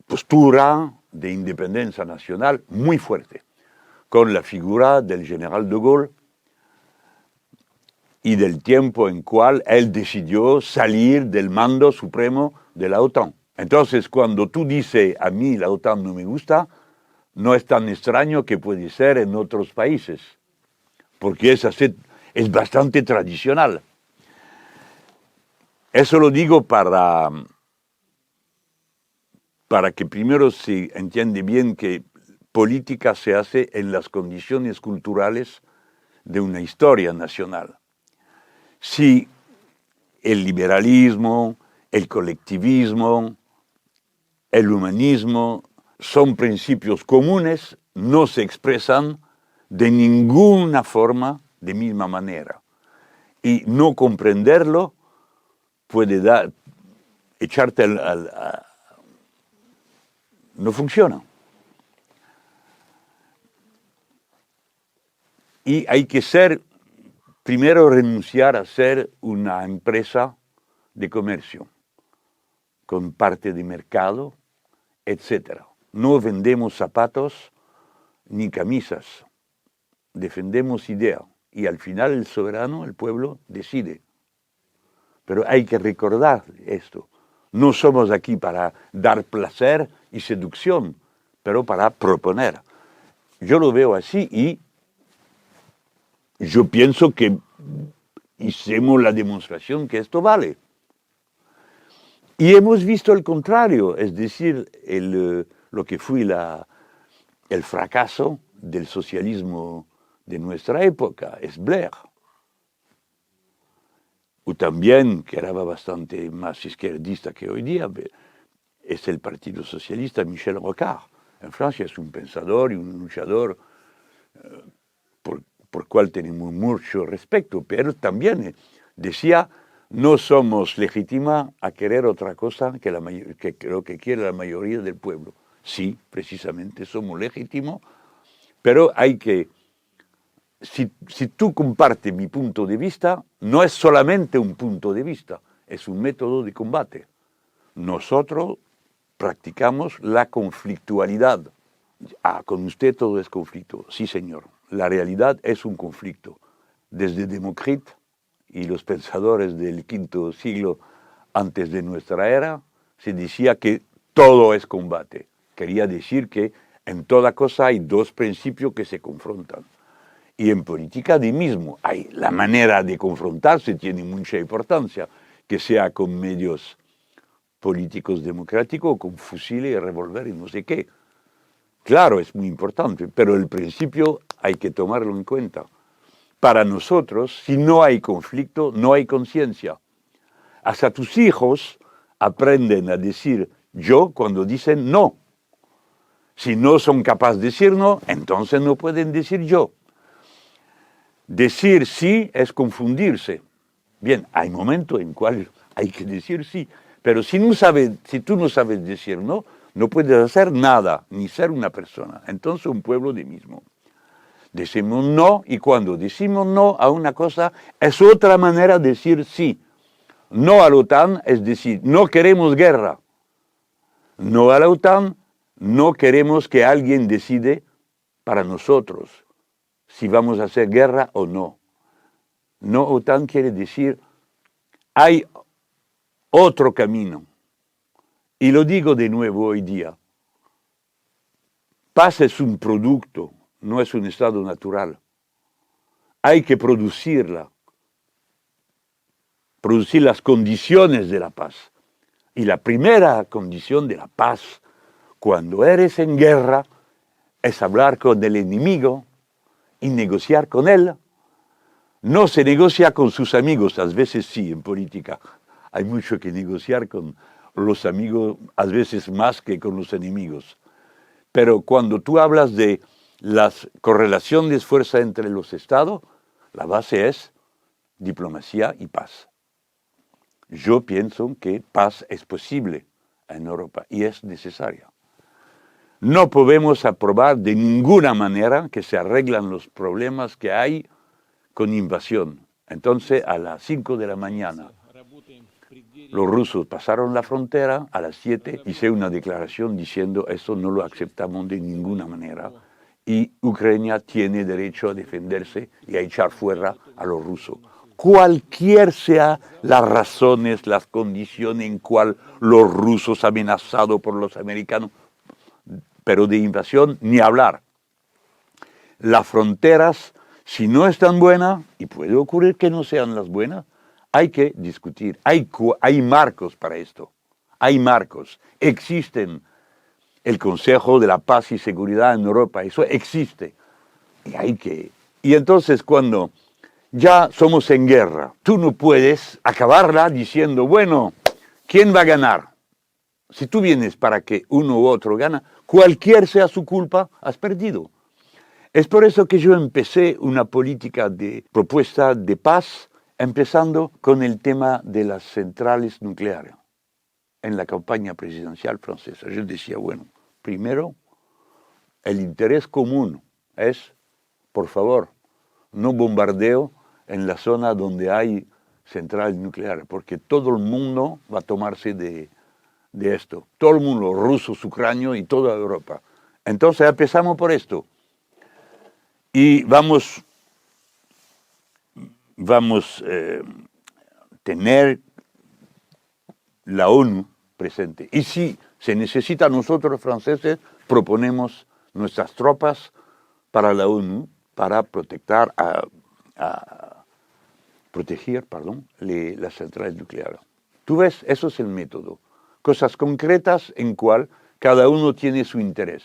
postura de independencia nacional muy fuerte, con la figura del general de Gaulle y del tiempo en cual él decidió salir del mando supremo de la OTAN. Entonces, cuando tú dices, a mí la OTAN no me gusta, no es tan extraño que puede ser en otros países, porque es bastante tradicional. Eso lo digo para que primero se entiende bien que política se hace en las condiciones culturales de una historia nacional. Si el liberalismo, el colectivismo, el humanismo son principios comunes, no se expresan de ninguna forma de misma manera. Y no comprenderlo puede echarte no funciona. Y hay que primero renunciar a ser una empresa de comercio, con parte de mercado, etc. No vendemos zapatos ni camisas, defendemos ideas. Y al final el soberano, el pueblo, decide. Pero hay que recordar esto. No somos aquí para dar placer y seducción, pero para proponer. Yo lo veo así y yo pienso que hicimos la demostración que esto vale. Y hemos visto el contrario, es decir, lo que fue el fracaso del socialismo de nuestra época es Blair. O también, que era bastante más izquierdista que hoy día, es el Partido Socialista Michel Rocard. En Francia es un pensador y un luchador por cual tenemos mucho respeto, pero también decía, no somos legítima a querer otra cosa que lo que quiere la mayoría del pueblo. Sí, precisamente somos legítimos, pero hay que, si tú compartes mi punto de vista, no es solamente un punto de vista, es un método de combate. Nosotros practicamos la conflictualidad. Ah, con usted todo es conflicto. Sí, señor. La realidad es un conflicto. Desde Demócrito y los pensadores del V siglo antes de nuestra era, se decía que todo es combate. Quería decir que en toda cosa hay dos principios que se confrontan. Y en política de mismo, hay la manera de confrontarse tiene mucha importancia, que sea con medios políticos democráticos, con fusiles y revólver y no sé qué. Claro, es muy importante, pero el principio hay que tomarlo en cuenta. Para nosotros, si no hay conflicto, no hay conciencia. Hasta tus hijos aprenden a decir yo cuando dicen no. Si no son capaces de decir no, entonces no pueden decir yo. Decir sí es confundirse. Bien, hay momentos en cuales hay que decir sí, pero si tú no sabes decir no, no puedes hacer nada, ni ser una persona. Entonces un pueblo de mismo. Decimos no, y cuando decimos no a una cosa, es otra manera de decir sí. No a la OTAN es decir, no queremos guerra. No a la OTAN, no queremos que alguien decide para nosotros si vamos a hacer guerra o no. No OTAN quiere decir, hay otro camino. Y lo digo de nuevo hoy día. Paz es un producto, no es un estado natural. Hay que producirla, producir las condiciones de la paz. Y la primera condición de la paz, cuando eres en guerra, es hablar con el enemigo y negociar con él. No se negocia con sus amigos, a veces sí, en política. Hay mucho que negociar con los amigos, a veces más que con los enemigos. Pero cuando tú hablas de la correlación de fuerza entre los estados, la base es diplomacia y paz. Yo pienso que paz es posible en Europa y es necesaria. No podemos aprobar de ninguna manera que se arreglan los problemas que hay con invasión. Entonces, a las 5 de la mañana, los rusos pasaron la frontera, a las 7 hice una declaración diciendo eso no lo aceptamos de ninguna manera y Ucrania tiene derecho a defenderse y a echar fuera a los rusos. Cualquier sea las razones, las condiciones en cual los rusos amenazados por los americanos, pero de invasión ni hablar. Las fronteras, si no están buenas, y puede ocurrir que no sean las buenas, hay que discutir. Hay marcos para esto. Hay marcos. Existen el Consejo de la Paz y Seguridad en Europa. Eso existe. Y entonces cuando ya somos en guerra, tú no puedes acabarla diciendo, bueno, ¿quién va a ganar? Si tú vienes para que uno u otro gana, cualquier sea su culpa, has perdido. Es por eso que yo empecé una política de propuesta de paz, empezando con el tema de las centrales nucleares en la campaña presidencial francesa. Yo decía, bueno, primero, el interés común es, por favor, no bombardeo en la zona donde hay centrales nucleares, porque todo el mundo va a tomarse de esto. Todo el mundo, rusos, ucranianos y toda Europa. Entonces empezamos por esto. Y vamos tener la ONU presente. Y si se necesita, nosotros franceses proponemos nuestras tropas para la ONU para proteger las centrales nucleares. Tú ves, eso es el método. Cosas concretas en cual cada uno tiene su interés.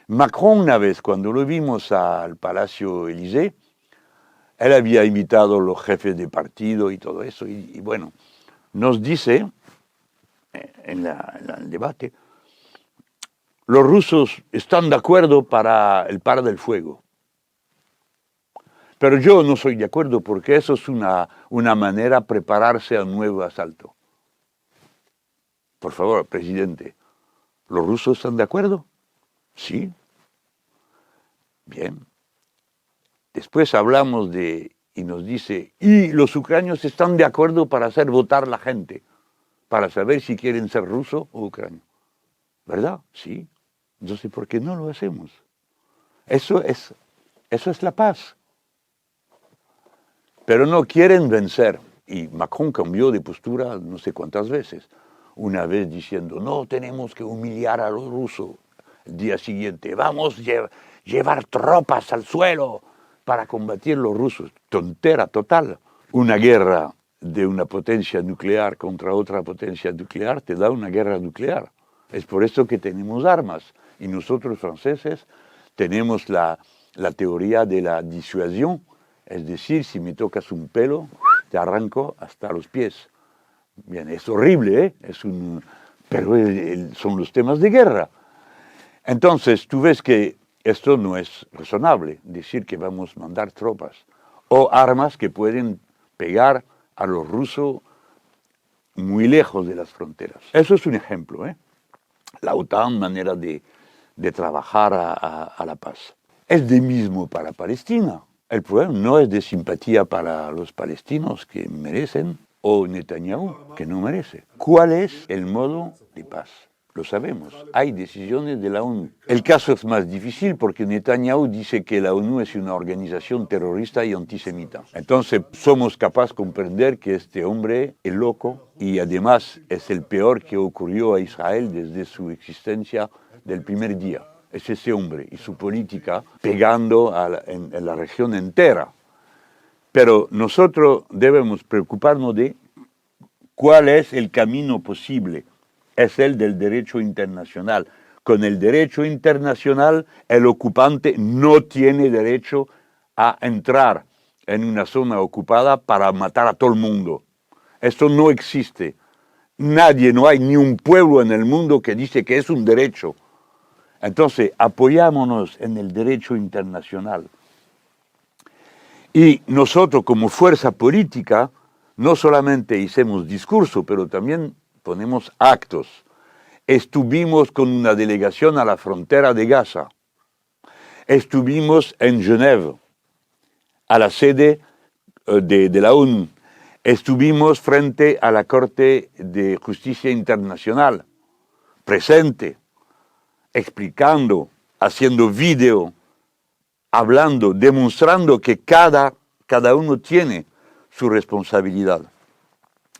Macron una vez, cuando lo vimos al Palacio Élysée, él había invitado a los jefes de partido y todo eso, y bueno, nos dice, en el debate, los rusos están de acuerdo para el par del fuego. Pero yo no soy de acuerdo porque eso es una manera de prepararse a un nuevo asalto. Por favor, presidente, ¿los rusos están de acuerdo? Sí. Bien. Después hablamos y nos dice, y los ucranianos están de acuerdo para hacer votar la gente, para saber si quieren ser ruso o ucraniano. ¿Verdad? Sí. Entonces, ¿por qué no lo hacemos? Eso es la paz. Pero no quieren vencer. Y Macron cambió de postura no sé cuántas veces. Una vez diciendo, no tenemos que humillar a los rusos. El día siguiente, vamos a llevar tropas al suelo para combatir a los rusos. Tontera total. Una guerra de una potencia nuclear contra otra potencia nuclear te da una guerra nuclear. Es por eso que tenemos armas. Y nosotros franceses tenemos la teoría de la disuasión. Es decir, si me tocas un pelo, te arranco hasta los pies. Bien, es horrible, ¿eh? Pero son los temas de guerra. Entonces, tú ves que esto no es razonable, decir que vamos a mandar tropas o armas que pueden pegar a los rusos muy lejos de las fronteras. Eso es un ejemplo, ¿eh? La OTAN, manera de trabajar a la paz. Es de mismo para Palestina. El problema no es de simpatía para los palestinos que merecen o Netanyahu que no merece. ¿Cuál es el modo de paz? Lo sabemos. Hay decisiones de la ONU. El caso es más difícil porque Netanyahu dice que la ONU es una organización terrorista y antisemita. Entonces somos capaces de comprender que este hombre es loco y además es el peor que ocurrió a Israel desde su existencia del primer día. Es ese hombre y su política pegando en la región entera. Pero nosotros debemos preocuparnos de cuál es el camino posible. Es el del derecho internacional. Con el derecho internacional, el ocupante no tiene derecho a entrar en una zona ocupada para matar a todo el mundo. Esto no existe. Nadie, no hay ni un pueblo en el mundo que dice que es un derecho. Entonces, apoyámonos en el derecho internacional. Y nosotros, como fuerza política, no solamente hicimos discurso, pero también ponemos actos. Estuvimos con una delegación a la frontera de Gaza. Estuvimos en Genève, a la sede de la ONU. Estuvimos frente a la Corte de Justicia Internacional, presente, explicando, haciendo video, hablando, demostrando que cada uno tiene su responsabilidad.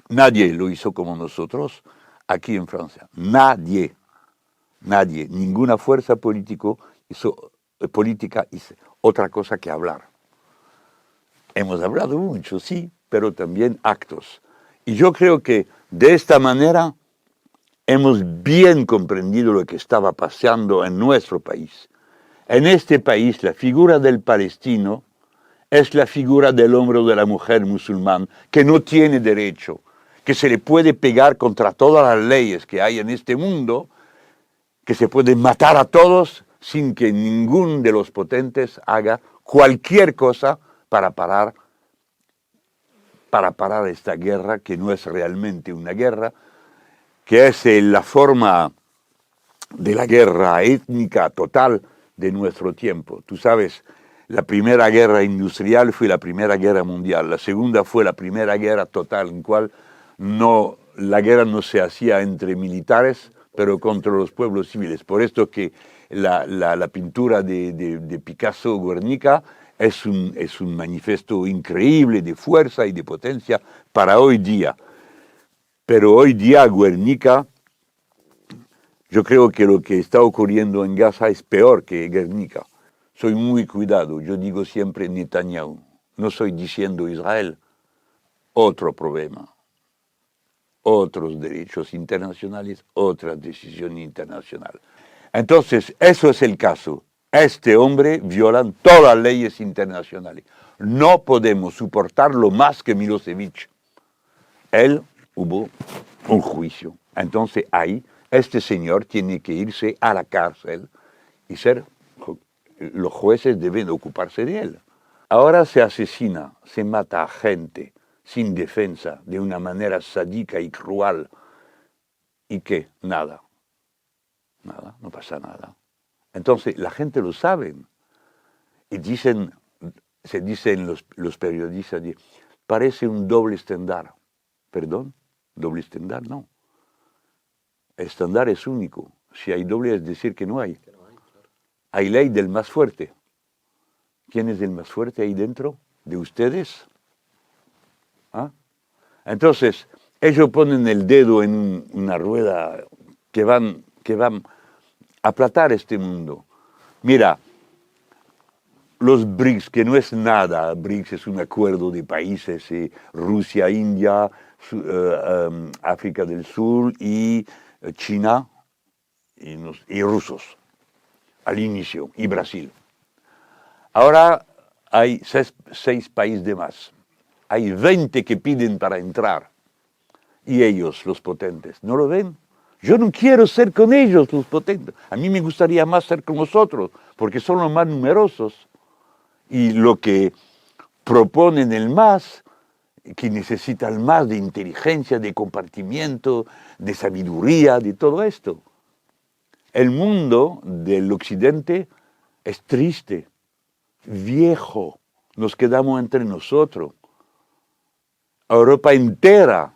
Nadie lo hizo como nosotros aquí en Francia. Nadie, ninguna fuerza política hizo otra cosa que hablar. Hemos hablado mucho, sí, pero también actos. Y yo creo que de esta manera hemos bien comprendido lo que estaba pasando en nuestro país. En este país, la figura del palestino es la figura del hombre o de la mujer musulmán que no tiene derecho, que se le puede pegar contra todas las leyes que hay en este mundo, que se puede matar a todos sin que ninguno de los potentes haga cualquier cosa para parar esta guerra, que no es realmente una guerra, que es la forma de la guerra étnica total de nuestro tiempo. Tú sabes, la primera guerra industrial fue la primera guerra mundial, la segunda fue la primera guerra total, en cual la guerra no se hacía entre militares, pero contra los pueblos civiles. Por esto que la pintura de Picasso, Guernica, es un manifiesto increíble de fuerza y de potencia para hoy día. Pero hoy día Guernica, yo creo que lo que está ocurriendo en Gaza es peor que Guernica. Soy muy cuidado, yo digo siempre Netanyahu. No estoy diciendo Israel. Otro problema. Otros derechos internacionales, otra decisión internacional. Entonces, eso es el caso. Este hombre viola todas las leyes internacionales. No podemos soportarlo más que Milosevic. Él hubo un juicio. Entonces ahí este señor tiene que irse a la cárcel y los jueces deben ocuparse de él. Ahora se asesina, se mata a gente sin defensa, de una manera sádica y cruel. ¿Y qué? Nada. Nada, no pasa nada. Entonces la gente lo sabe. Y se dicen los periodistas, parece un doble estándar. ¿Perdón? ¿Doble estándar? No. El estándar es único. Si hay doble es decir que no hay. Claro. Hay ley del más fuerte. ¿Quién es el más fuerte ahí dentro? ¿De ustedes? ¿Ah? Entonces, ellos ponen el dedo en una rueda que van a aplatar este mundo. Mira, los BRICS, que no es nada, BRICS es un acuerdo de países, Rusia, India, África del Sur y China y rusos, al inicio, y Brasil. Ahora hay seis países de más. Hay 20 que piden para entrar. Y ellos, los potentes, ¿no lo ven? Yo no quiero ser con ellos, los potentes. A mí me gustaría más ser con nosotros, porque son los más numerosos. Y lo que proponen el más, que necesitan más de inteligencia, de compartimiento, de sabiduría, de todo esto. El mundo del occidente es triste, viejo, nos quedamos entre nosotros. Europa entera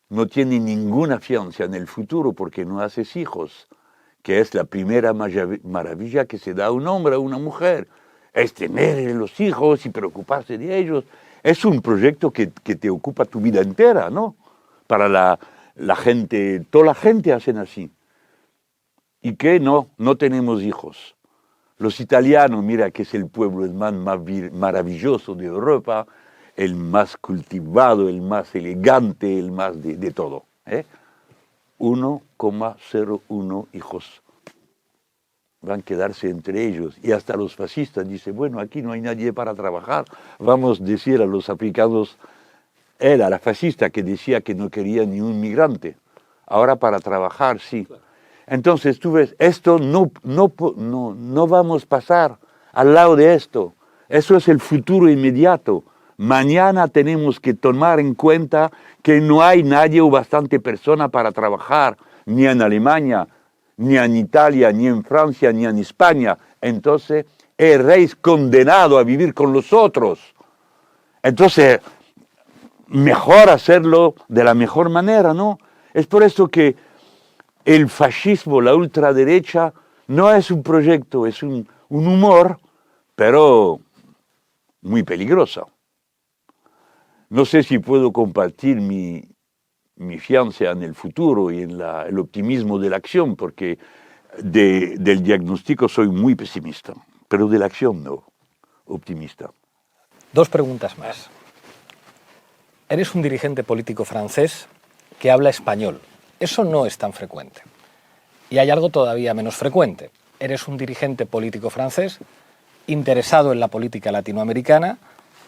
no tiene ninguna fianza en el futuro porque no haces hijos, que es la primera maravilla que se da a un hombre, a una mujer, es tener los hijos y preocuparse de ellos. Es un proyecto que te ocupa tu vida entera, ¿no? Para la gente, toda la gente hacen así. ¿Y qué? No tenemos hijos. Los italianos, mira que es el pueblo más maravilloso de Europa, el más cultivado, el más elegante, el más de todo. 1,01 hijos. Van a quedarse entre ellos. Y hasta los fascistas dicen, bueno, aquí no hay nadie para trabajar. Vamos a decir a los africanos, era la fascista que decía que no quería ni un migrante. Ahora para trabajar, sí. Entonces tú ves, esto no vamos a pasar al lado de esto. Eso es el futuro inmediato. Mañana tenemos que tomar en cuenta que no hay nadie o bastante persona para trabajar, ni en Alemania, ni en Italia, ni en Francia, ni en España. Entonces, el rey es condenado a vivir con los otros. Entonces, mejor hacerlo de la mejor manera, ¿no? Es por eso que el fascismo, la ultraderecha, no es un proyecto, es un humor, pero muy peligroso. No sé si puedo compartir mi fianza en el futuro y en el optimismo de la acción, porque del diagnóstico soy muy pesimista, pero de la acción no, optimista. 2 preguntas más. Eres un dirigente político francés que habla español. Eso no es tan frecuente. Y hay algo todavía menos frecuente. Eres un dirigente político francés interesado en la política latinoamericana.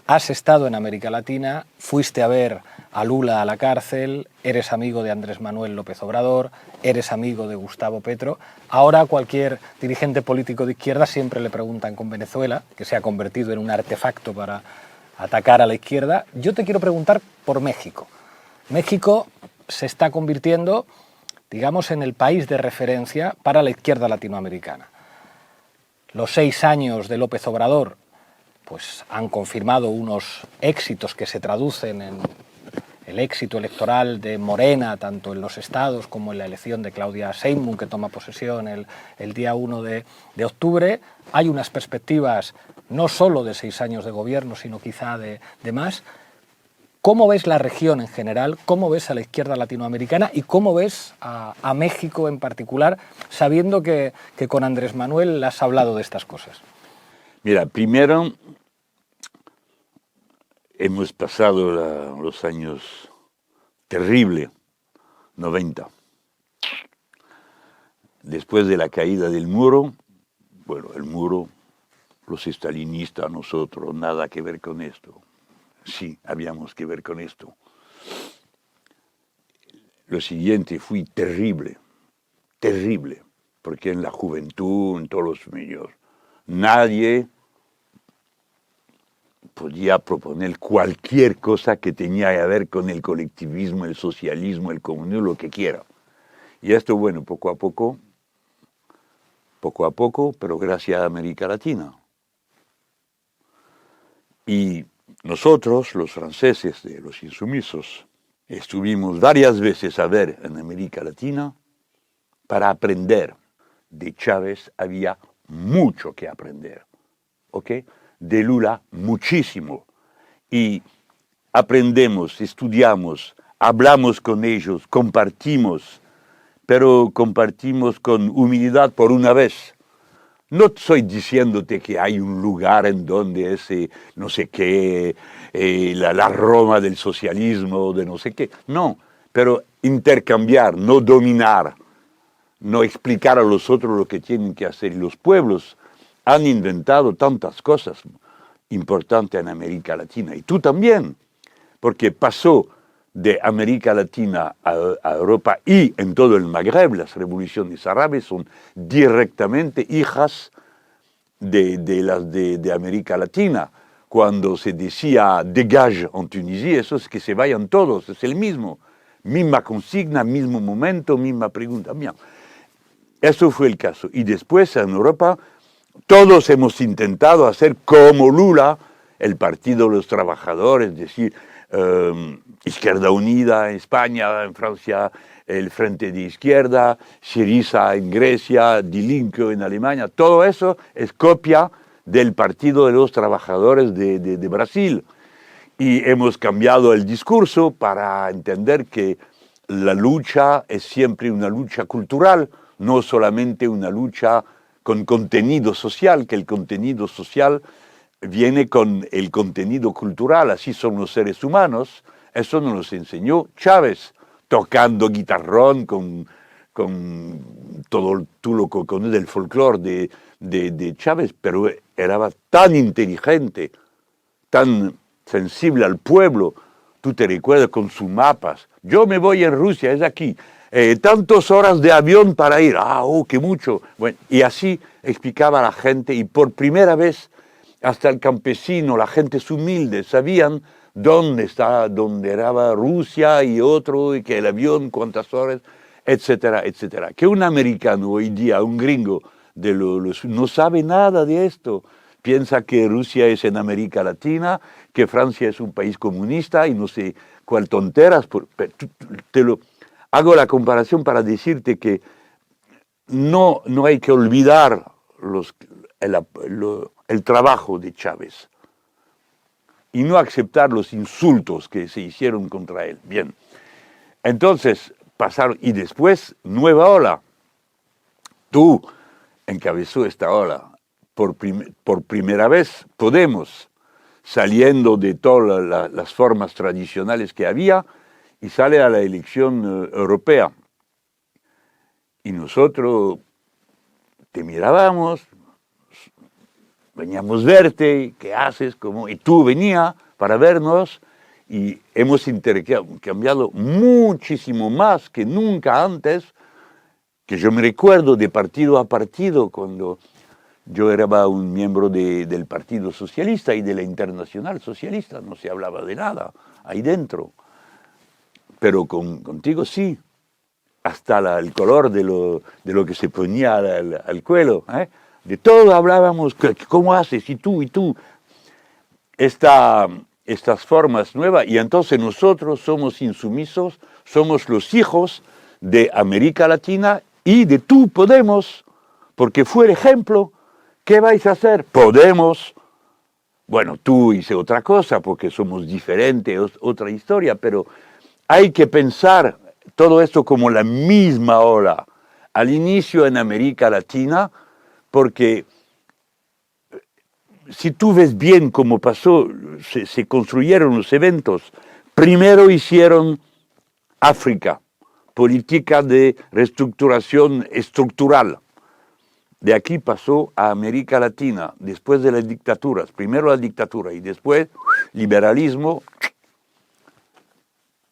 Has estado en América Latina, fuiste a ver a Lula a la cárcel, eres amigo de Andrés Manuel López Obrador, eres amigo de Gustavo Petro. Ahora a cualquier dirigente político de izquierda siempre le preguntan con Venezuela, que se ha convertido en un artefacto para atacar a la izquierda. Yo te quiero preguntar por México. México se está convirtiendo, digamos, en el país de referencia para la izquierda latinoamericana. Los 6 años de López Obrador pues han confirmado unos éxitos que se traducen en el éxito electoral de Morena, tanto en los estados como en la elección de Claudia Sheinbaum, que toma posesión el día 1 de octubre. Hay unas perspectivas no solo de 6 años de gobierno, sino quizá de más. ¿Cómo ves la región en general? ¿Cómo ves a la izquierda latinoamericana? ¿Y cómo ves a México en particular, sabiendo que con Andrés Manuel has hablado de estas cosas? Mira, primero, hemos pasado los años terribles, 90. después de la caída del muro, bueno, el muro, los estalinistas, nosotros, nada que ver con esto. Sí, habíamos que ver con esto. Lo siguiente fue terrible, terrible, porque en la juventud, en todos los medios, nadie podía proponer cualquier cosa que tenía que ver con el colectivismo, el socialismo, el comunismo, lo que quiera. Y esto, bueno, poco a poco, pero gracias a América Latina. Y nosotros, los franceses de los insumisos, estuvimos varias veces a ver en América Latina para aprender. De Chávez había mucho que aprender, ¿ok? De Lula muchísimo. Y aprendemos, estudiamos, hablamos con ellos, compartimos, pero compartimos con humildad por una vez. No estoy diciéndote que hay un lugar en donde ese no sé qué, la Roma del socialismo, de no sé qué. No, pero intercambiar, no dominar, no explicar a los otros lo que tienen que hacer. Y los pueblos han inventado tantas cosas importantes en América Latina. Y tú también, porque pasó de América Latina a Europa y en todo el Magreb, las revoluciones árabes son directamente hijas de América Latina. Cuando se decía dégage en Tunisie, eso es que se vayan todos, es el mismo. Misma consigna, mismo momento, misma pregunta. Bien. Eso fue el caso. Y después en Europa todos hemos intentado hacer como Lula, el Partido de los Trabajadores, es decir, Izquierda Unida en España, en Francia, el Frente de Izquierda, Syriza en Grecia, Die Linke en Alemania. Todo eso es copia del Partido de los Trabajadores de Brasil. Y hemos cambiado el discurso para entender que la lucha es siempre una lucha cultural, no solamente una lucha con contenido social, que el contenido social viene con el contenido cultural, así son los seres humanos. Eso nos lo enseñó Chávez, tocando guitarrón con todo lo que conoces del folclore de Chávez, pero era tan inteligente, tan sensible al pueblo. Tú te recuerdas con sus mapas. Yo me voy en Rusia, es aquí. Tantas horas de avión para ir. Qué mucho. Bueno, y así explicaba a la gente, y por primera vez hasta el campesino, la gente humilde, sabían dónde era Rusia y otro, y que el avión, cuántas horas, etcétera, etcétera. Que un americano hoy día, un gringo, no sabe nada de esto. Piensa que Rusia es en América Latina, que Francia es un país comunista y no sé cuál tonteras. Hago la comparación para decirte que no hay que olvidar el trabajo de Chávez y no aceptar los insultos que se hicieron contra él. Bien, entonces pasaron, y después nueva ola. Tú encabezó esta ola. Por primera vez Podemos, saliendo de todas las formas tradicionales que había, y sale a la elección europea. Y nosotros te mirábamos, veníamos a verte, ¿qué haces? ¿Cómo? Y tú venías para vernos, y hemos intercambiado muchísimo más que nunca antes, que yo me recuerdo de partido a partido, cuando yo era un miembro del Partido Socialista y de la Internacional Socialista, no se hablaba de nada ahí dentro. Pero contigo sí, hasta el color de lo que se ponía al cuello, ¿eh? De todo hablábamos, ¿cómo haces? Y tú. Estas formas nuevas, y entonces nosotros somos insumisos, somos los hijos de América Latina y de tú Podemos, porque fue el ejemplo. ¿Qué vais a hacer? Podemos. Bueno, tú hice otra cosa porque somos diferentes, otra historia, pero hay que pensar todo esto como la misma ola. Al inicio en América Latina, porque si tú ves bien cómo pasó, se construyeron los eventos. Primero hicieron África, política de reestructuración estructural. De aquí pasó a América Latina, después de las dictaduras, primero la dictadura y después liberalismo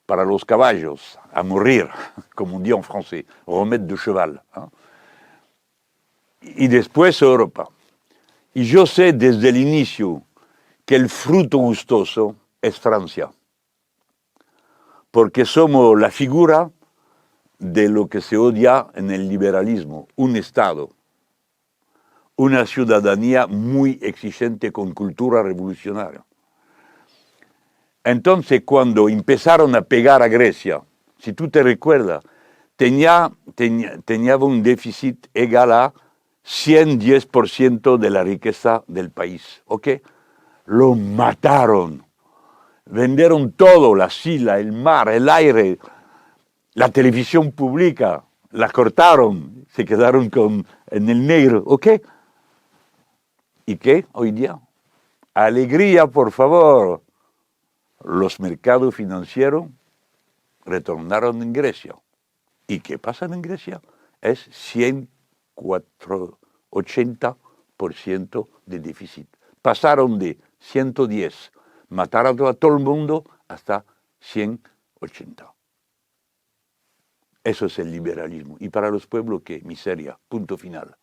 para los caballos, a morir, como on dit en français, remettre de cheval. Y después Europa. Y yo sé desde el inicio que el fruto gustoso es Francia, porque somos la figura de lo que se odia en el liberalismo, un Estado, una ciudadanía muy exigente con cultura revolucionaria. Entonces, cuando empezaron a pegar a Grecia, si tú te recuerdas, tenía un déficit igual a 110% de la riqueza del país, ¿ok? Lo mataron, vendieron todo, la sila, el mar, el aire, la televisión pública, la cortaron, se quedaron en el negro, ¿ok? ¿Y qué? Hoy día, alegría, por favor. Los mercados financieros retornaron en Grecia. ¿Y qué pasa en Grecia? Es 180% de déficit. Pasaron de 110, mataron a todo el mundo, hasta 180. Eso es el liberalismo. Y para los pueblos, ¿qué? Miseria, punto final.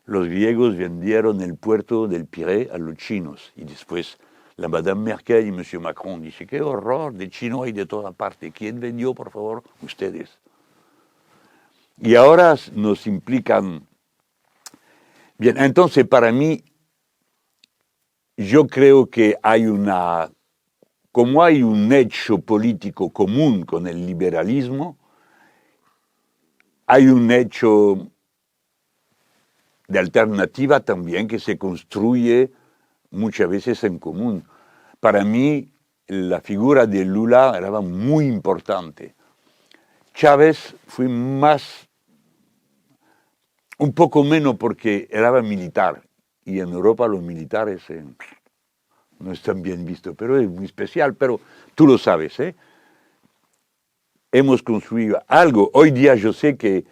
Los griegos vendieron el puerto del Pirée a los chinos y después la Madame Merkel y M. Macron dicen, qué horror, de chino hay de toda parte. ¿Quién vendió, por favor? Ustedes. Y ahora nos implican. Bien, entonces para mí, yo creo que como hay un hecho político común con el liberalismo, hay un hecho de alternativa también que se construye muchas veces en común. Para mí, la figura de Lula era muy importante. Chávez fue un poco menos porque era militar, y en Europa los militares no están bien vistos, pero es muy especial, pero tú lo sabes, ¿eh? Hemos construido algo. Hoy día yo sé que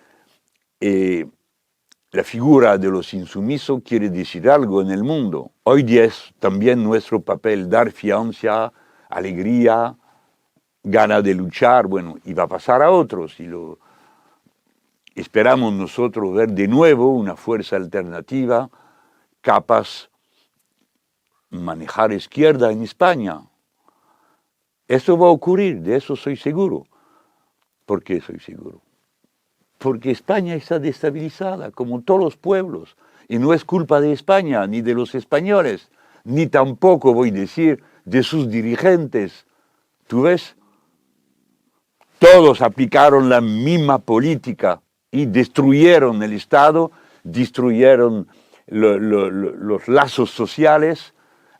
la figura de los insumisos quiere decir algo en el mundo. Hoy día es también nuestro papel dar fianza, alegría, ganas de luchar, bueno, y va a pasar a otros. Esperamos nosotros ver de nuevo una fuerza alternativa capaz de manejar izquierda en España. Eso va a ocurrir, de eso soy seguro. ¿Por qué soy seguro? Porque España está destabilizada, como todos los pueblos, y no es culpa de España, ni de los españoles, ni tampoco, voy a decir, de sus dirigentes. ¿Tú ves? Todos aplicaron la misma política y destruyeron el Estado, destruyeron los lazos sociales,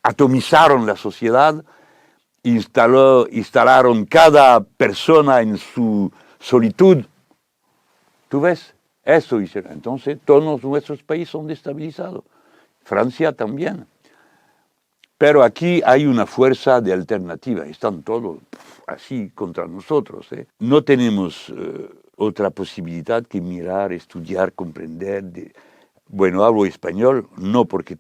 atomizaron la sociedad, instalaron cada persona en su solitud. ¿Tú ves? Eso hicieron. Entonces, todos nuestros países son destabilizados. Francia también. Pero aquí hay una fuerza de alternativa. Están todos así contra nosotros, ¿eh? No tenemos otra posibilidad que mirar, estudiar, comprender. Bueno, hablo español, no porque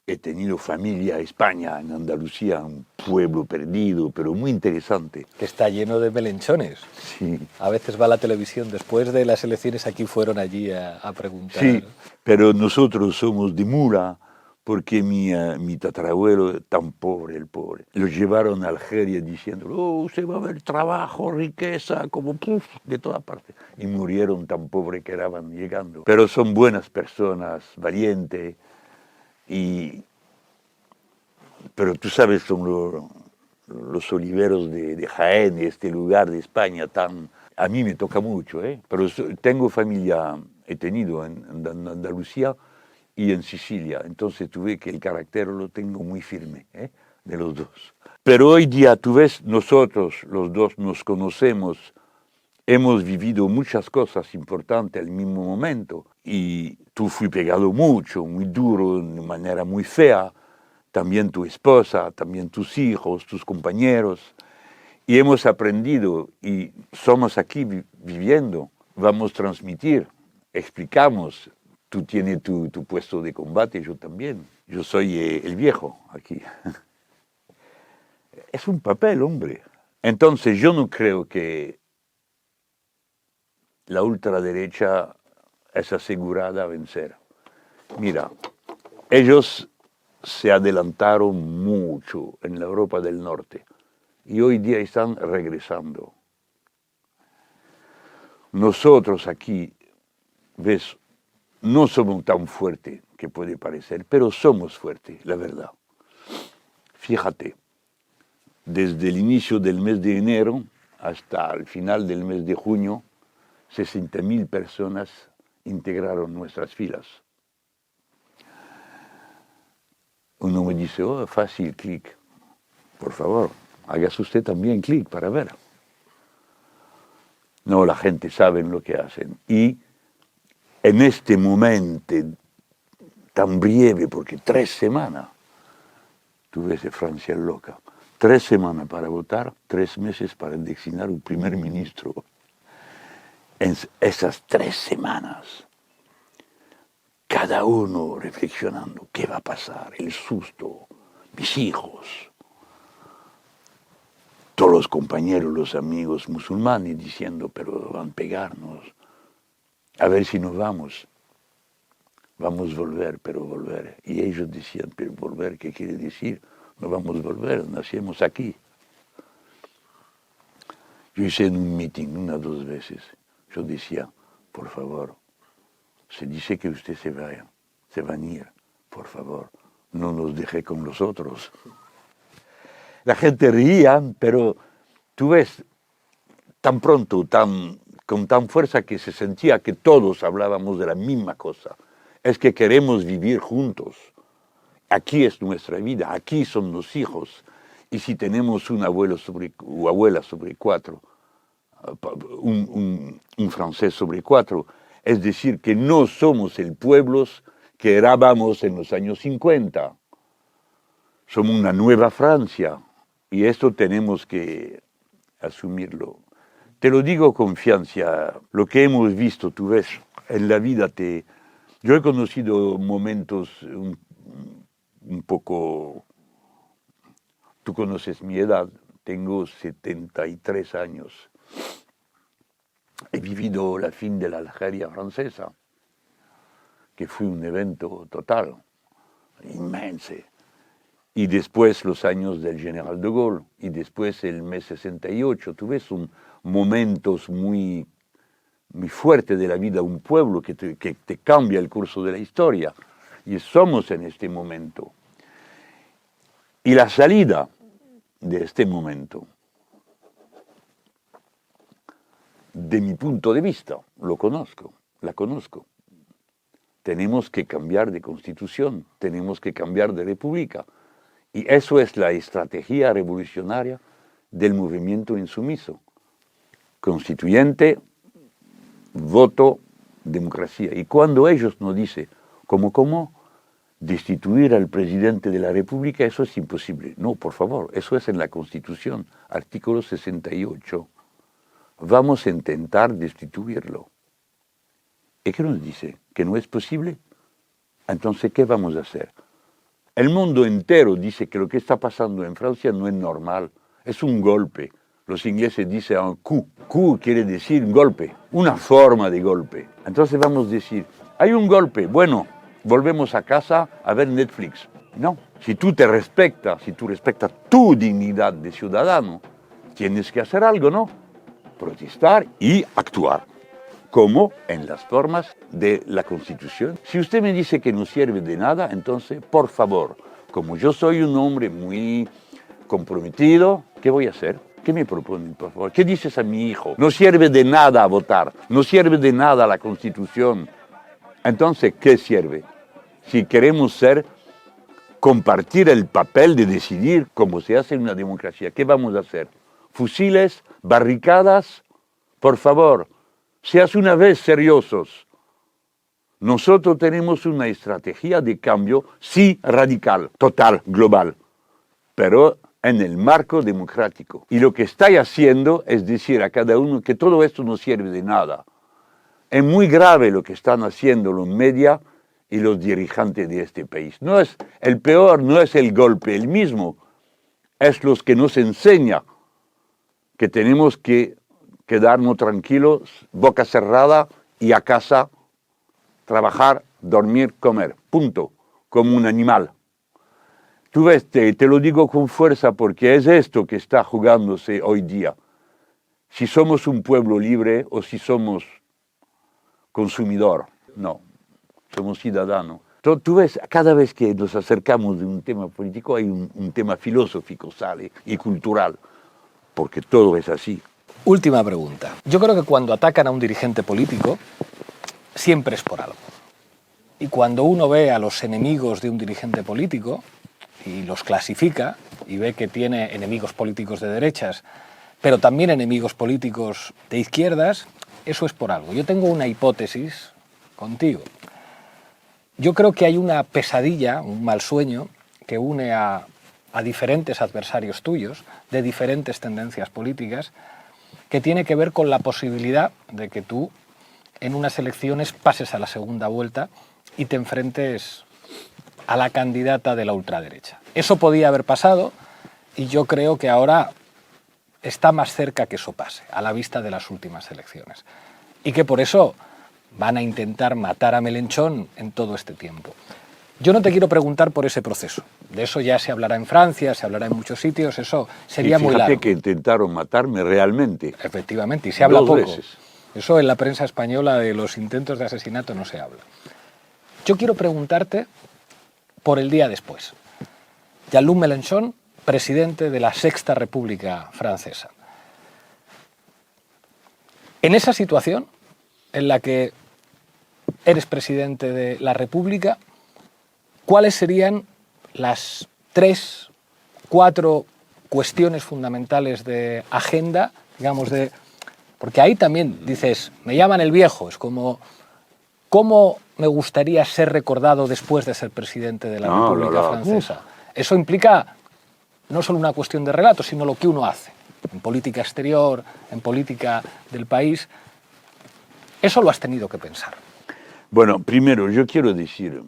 he tenido familia en España, en Andalucía, un pueblo perdido, pero muy interesante. Que está lleno de melenchones. Sí. A veces va a la televisión, después de las elecciones aquí fueron allí a preguntar. Sí, pero nosotros somos de Mura, porque mi tatarabuelo, tan pobre, el pobre, lo llevaron a Algeria diciendo, usted va a ver trabajo, riqueza, como de toda parte. Y murieron tan pobres que estaban llegando. Pero son buenas personas, valientes, pero tú sabes, son los oliveros de Jaén, este lugar de España tan... A mí me toca mucho, pero tengo familia, he tenido en Andalucía y en Sicilia, entonces tuve que el carácter lo tengo muy firme, de los dos. Pero hoy día, tú ves, nosotros los dos nos conocemos, hemos vivido muchas cosas importantes al mismo momento, y tú fui pegado mucho, muy duro, de manera muy fea, también tu esposa, también tus hijos, tus compañeros, y hemos aprendido y somos aquí viviendo, vamos a transmitir, explicamos, tú tienes tu puesto de combate, yo también, yo soy el viejo aquí. Es un papel, hombre. Entonces yo no creo que la ultraderecha es asegurada a vencer. Mira, ellos se adelantaron mucho en la Europa del Norte y hoy día están regresando. Nosotros aquí, ves, no somos tan fuertes que puede parecer, pero somos fuertes, la verdad. Fíjate, desde el inicio del mes de enero hasta el final del mes de junio, 60.000 personas integraron nuestras filas. Uno me dice, oh, fácil, clic. Por favor, hágase usted también clic para ver. No, la gente sabe lo que hacen. Y en este momento tan breve, porque 3 semanas, tú ves Francia loca, 3 semanas para votar, 3 meses para designar un primer ministro. En esas 3 semanas, cada uno reflexionando, ¿qué va a pasar? El susto, mis hijos, todos los compañeros, los amigos musulmanes diciendo, pero van a pegarnos, a ver si nos vamos a volver, pero volver. Y ellos decían, pero volver, ¿qué quiere decir? No vamos a volver, nacimos aquí. Yo hice en un meeting 1 o 2 veces, yo decía, por favor, se dice que usted se vaya, se van a ir, por favor, no nos deje con los otros. La gente ría, pero tú ves, tan pronto, con tan fuerza que se sentía que todos hablábamos de la misma cosa. Es que queremos vivir juntos. Aquí es nuestra vida, aquí son los hijos. Y si tenemos un abuelo o abuela sobre 4, un francés sobre 4, es decir, que no somos el pueblo que éramos en los años 50. Somos una nueva Francia y esto tenemos que asumirlo. Te lo digo con confianza, lo que hemos visto, tú ves, en la vida yo he conocido momentos un poco, tú conoces mi edad, tengo 73 años. He vivido la fin de la Algeria francesa, que fue un evento total, inmenso. Y después los años del general de Gaulle, y después el mes 68. Tú ves momentos muy fuertes de la vida de un pueblo que te cambia el curso de la historia. Y somos en este momento. Y la salida de este momento, de mi punto de vista, la conozco. Tenemos que cambiar de constitución, tenemos que cambiar de república. Y eso es la estrategia revolucionaria del movimiento insumiso. Constituyente, voto, democracia. Y cuando ellos nos dicen, ¿cómo? Destituir al presidente de la república, eso es imposible. No, por favor, eso es en la Constitución, artículo 68. Vamos a intentar destituirlo. ¿Y qué nos dice? ¿Que no es posible? Entonces, ¿qué vamos a hacer? El mundo entero dice que lo que está pasando en Francia no es normal, es un golpe. Los ingleses dicen un coup. Coup quiere decir golpe, una forma de golpe. Entonces vamos a decir, hay un golpe, bueno, volvemos a casa a ver Netflix. No, si tú te respetas, si tú respetas tu dignidad de ciudadano, tienes que hacer algo, ¿no? Protestar y actuar, como en las formas de la Constitución. Si usted me dice que no sirve de nada, entonces, por favor, como yo soy un hombre muy comprometido, ¿qué voy a hacer? ¿Qué me proponen, por favor? ¿Qué dices a mi hijo? No sirve de nada votar, no sirve de nada la Constitución. Entonces, ¿qué sirve? Si queremos compartir el papel de decidir cómo se hace en una democracia, ¿qué vamos a hacer? ¿Fusiles? ¿Barricadas? Por favor, seas una vez seriosos. Nosotros tenemos una estrategia de cambio, sí, radical, total, global, pero en el marco democrático. Y lo que está haciendo es decir a cada uno que todo esto no sirve de nada. Es muy grave lo que están haciendo los medios y los dirigentes de este país. No es el peor, no es el golpe, el mismo es los que nos enseña que tenemos que quedarnos tranquilos, boca cerrada y a casa, trabajar, dormir, comer, punto, como un animal. Tú ves, te lo digo con fuerza porque es esto que está jugándose hoy día. Si somos un pueblo libre o si somos consumidor. No, somos ciudadanos. Tú ves, cada vez que nos acercamos de un tema político hay un tema filosófico, sale, y cultural, porque todo es así. Última pregunta. Yo creo que cuando atacan a un dirigente político, siempre es por algo. Y cuando uno ve a los enemigos de un dirigente político y los clasifica y ve que tiene enemigos políticos de derechas, pero también enemigos políticos de izquierdas, eso es por algo. Yo tengo una hipótesis contigo. Yo creo que hay una pesadilla, un mal sueño, que une a diferentes adversarios tuyos, de diferentes tendencias políticas, que tiene que ver con la posibilidad de que tú en unas elecciones pases a la segunda vuelta y te enfrentes a la candidata de la ultraderecha. Eso podía haber pasado y yo creo que ahora está más cerca que eso pase, a la vista de las últimas elecciones. Y que por eso van a intentar matar a Mélenchon en todo este tiempo. Yo no te quiero preguntar por ese proceso. De eso ya se hablará en Francia, se hablará en muchos sitios, eso sería muy largo. Fíjate que intentaron matarme realmente. Efectivamente, y se habla poco. 2 veces. Eso en la prensa española de los intentos de asesinato no se habla. Yo quiero preguntarte por el día después. Jean-Luc Mélenchon, presidente de la Sexta República Francesa. En esa situación en la que eres presidente de la República, ¿cuáles serían las 3, 4 cuestiones fundamentales de agenda, digamos, porque ahí también dices, me llaman el viejo, es como, ¿cómo me gustaría ser recordado después de ser presidente de la República Francesa? Eso implica no solo una cuestión de relato, sino lo que uno hace, en política exterior, en política del país. Eso lo has tenido que pensar. Bueno, primero yo quiero decir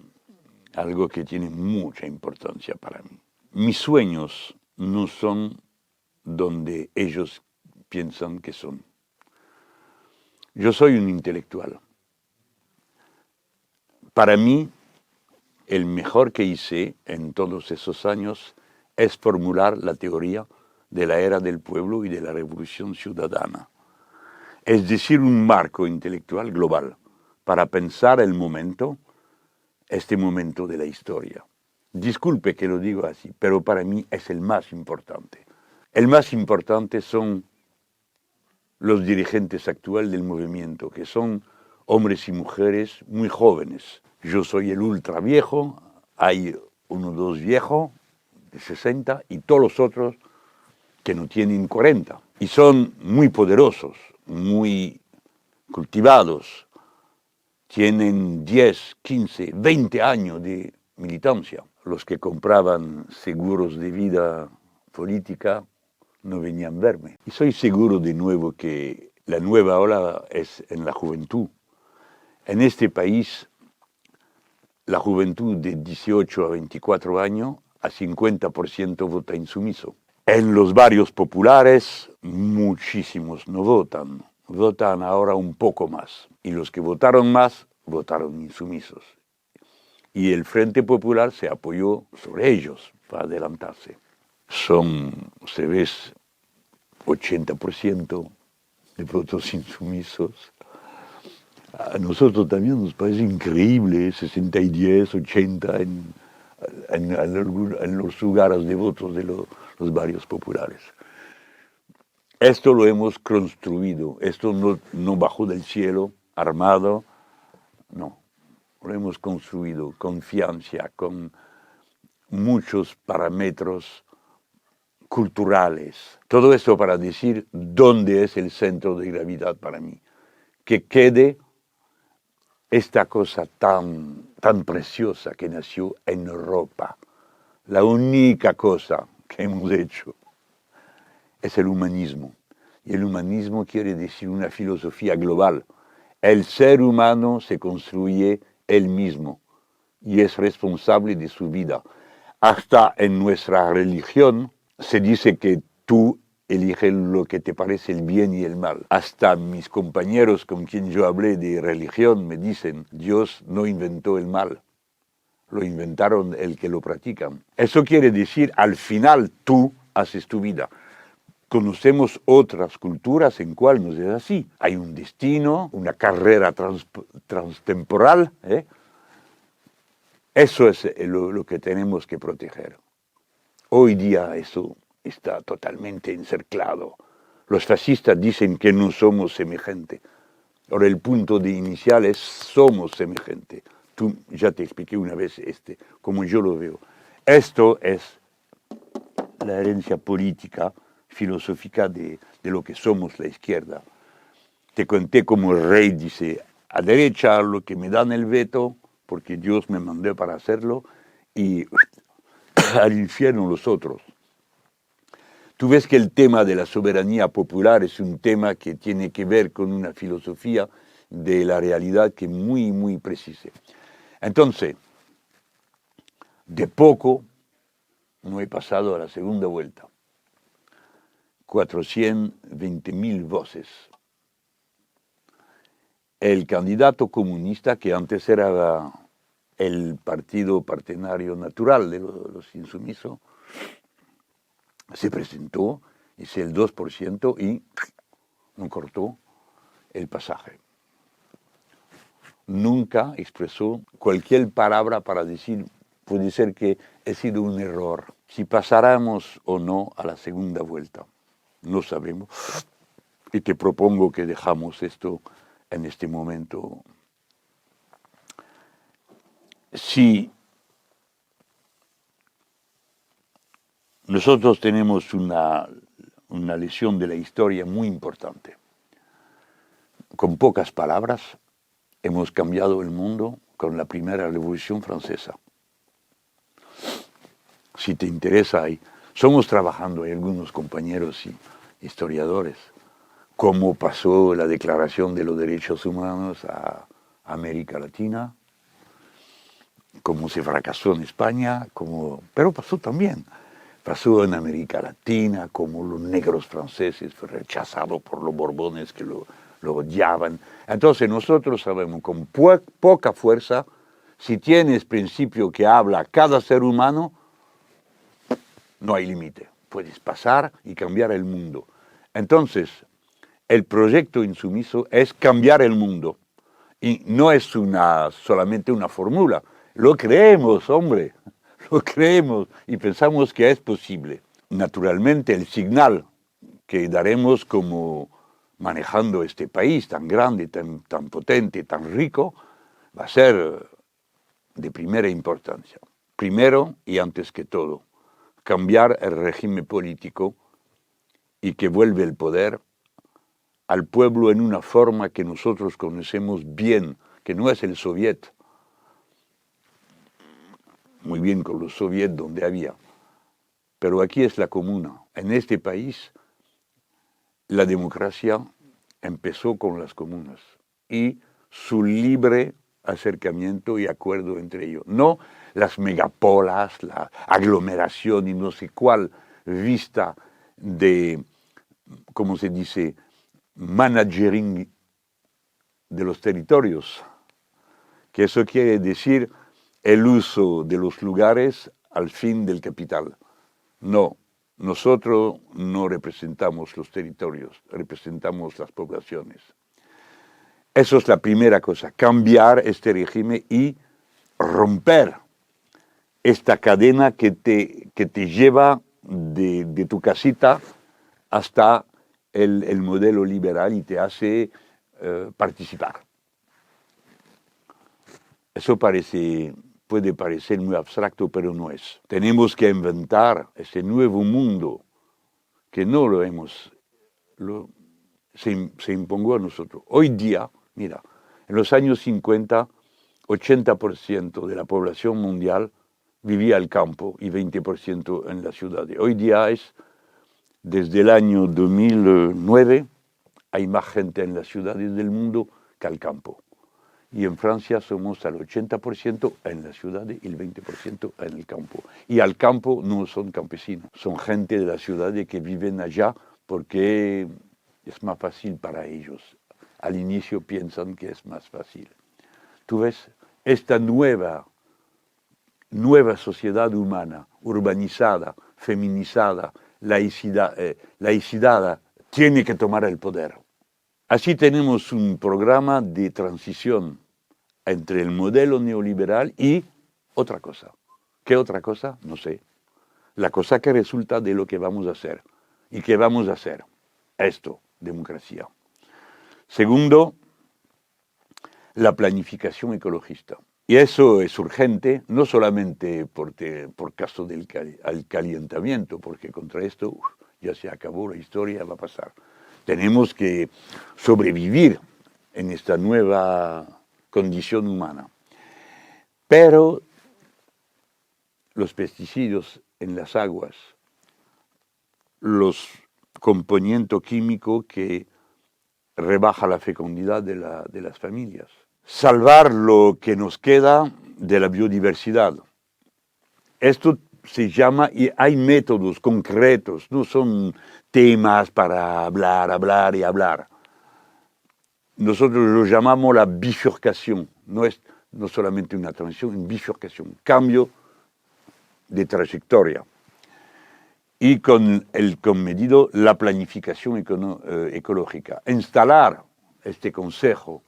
algo que tiene mucha importancia para mí. Mis sueños no son donde ellos piensan que son. Yo soy un intelectual. Para mí, el mejor que hice en todos esos años es formular la teoría de la era del pueblo y de la revolución ciudadana. Es decir, un marco intelectual global para pensar el momento, este momento de la historia. Disculpe que lo digo así, pero para mí es el más importante. El más importante son los dirigentes actuales del movimiento, que son hombres y mujeres muy jóvenes. Yo soy el ultra viejo, hay 1 o 2 viejos de 60 y todos los otros que no tienen 40. Y son muy poderosos, muy cultivados, tienen 10, 15, 20 años de militancia. Los que compraban seguros de vida política no venían a verme. Y soy seguro de nuevo que la nueva ola es en la juventud. En este país, la juventud de 18 a 24 años, a 50% vota insumiso. En los barrios populares, muchísimos no votan. Votan ahora un poco más. Y los que votaron más, votaron insumisos. Y el Frente Popular se apoyó sobre ellos para adelantarse. Son, se ves, 80% de votos insumisos. A nosotros también nos parece increíble, 60 y 10, 80 en los lugares de votos de los barrios populares. Esto lo hemos construido, esto no bajó del cielo, armado, no. Lo hemos construido con confianza, con muchos parámetros culturales. Todo eso para decir dónde es el centro de gravedad para mí. Que quede esta cosa tan preciosa que nació en Europa. La única cosa que hemos hecho es el humanismo. Y el humanismo quiere decir una filosofía global. El ser humano se construye él mismo y es responsable de su vida. Hasta en nuestra religión se dice que tú eliges lo que te parece el bien y el mal. Hasta mis compañeros con quien yo hablé de religión me dicen, Dios no inventó el mal, lo inventaron el que lo practican. Eso quiere decir, al final tú haces tu vida. Conocemos otras culturas en cual no es así. Hay un destino, una carrera transtemporal. Eso es lo que tenemos que proteger. Hoy día eso está totalmente encerclado. Los fascistas dicen que no somos semejantes. Ahora el punto de inicial es somos semejantes. Tú ya te expliqué una vez como yo lo veo. Esto es la herencia política, filosófica de lo que somos la izquierda. Te conté como el rey dice, a derecha lo que me dan el veto, porque Dios me mandó para hacerlo, y al infierno los otros. Tú ves que el tema de la soberanía popular es un tema que tiene que ver con una filosofía de la realidad que es muy, muy precisa. Entonces, de poco no he pasado a la segunda vuelta. 420.000 voces. El candidato comunista, que antes era el partido partenario natural de los insumisos, se presentó, hizo el 2% y no cortó el pasaje. Nunca expresó cualquier palabra para decir, puede ser que he sido un error. Si pasáramos o no a la segunda vuelta, no sabemos. Y te propongo que dejamos esto en este momento. Si nosotros tenemos una lección de la historia muy importante, con pocas palabras hemos cambiado el mundo con la primera Revolución Francesa. Si te interesa, somos trabajando, hay algunos compañeros y historiadores, cómo pasó la Declaración de los Derechos Humanos a América Latina, cómo se fracasó en España, pero pasó también. Pasó en América Latina, como los negros franceses fue rechazado por los borbones que lo odiaban. Entonces nosotros sabemos con poca fuerza, si tienes principio que habla cada ser humano, no hay límite. Puedes pasar y cambiar el mundo. Entonces, el proyecto insumiso es cambiar el mundo. Y no es solamente una fórmula. Lo creemos, hombre. Lo creemos y pensamos que es posible. Naturalmente, el señal que daremos como manejando este país tan grande, tan potente, tan rico, va a ser de primera importancia. Primero y antes que todo, cambiar el régimen político y que vuelve el poder al pueblo en una forma que nosotros conocemos bien, que no es el soviet. Muy bien con los soviets donde había. Pero aquí es la comuna. En este país, la democracia empezó con las comunas y su libre acercamiento y acuerdo entre ellos. No las megapolas, la aglomeración y no sé cuál vista de, ¿cómo se dice?, managering de los territorios, que eso quiere decir el uso de los lugares al fin del capital. No, nosotros no representamos los territorios, representamos las poblaciones. Eso es la primera cosa, cambiar este régimen y romper esta cadena que te lleva de tu casita hasta el modelo liberal y te hace participar. Eso puede parecer muy abstracto, pero no es. Tenemos que inventar ese nuevo mundo que no se impongo a nosotros. Hoy día, mira, en los años 50, 80% de la población mundial vivía al campo y 20% en la ciudad. Hoy día desde el año 2009, hay más gente en las ciudades del mundo que al campo. Y en Francia somos al 80% en las ciudades y el 20% en el campo. Y al campo no son campesinos, son gente de las ciudades que viven allá porque es más fácil para ellos. Al inicio piensan que es más fácil. Tú ves, esta nueva sociedad humana, urbanizada, feminizada, laicizada, tiene que tomar el poder. Así tenemos un programa de transición entre el modelo neoliberal y otra cosa. ¿Qué otra cosa? No sé. La cosa que resulta de lo que vamos a hacer. ¿Y qué vamos a hacer? Esto, democracia. Segundo, la planificación ecologista. Y eso es urgente, no solamente por caso del calentamiento, porque contra esto ya se acabó la historia, va a pasar. Tenemos que sobrevivir en esta nueva condición humana. Pero los pesticidas en las aguas, los componentes químicos que rebaja la fecundidad de las familias. Salvar lo que nos queda de la biodiversidad. Esto se llama, y hay métodos concretos, no son temas para hablar y hablar. Nosotros lo llamamos la bifurcación, no solamente una transición, una bifurcación, cambio de trayectoria. Y con medido la planificación ecológica. Instalar este consejo,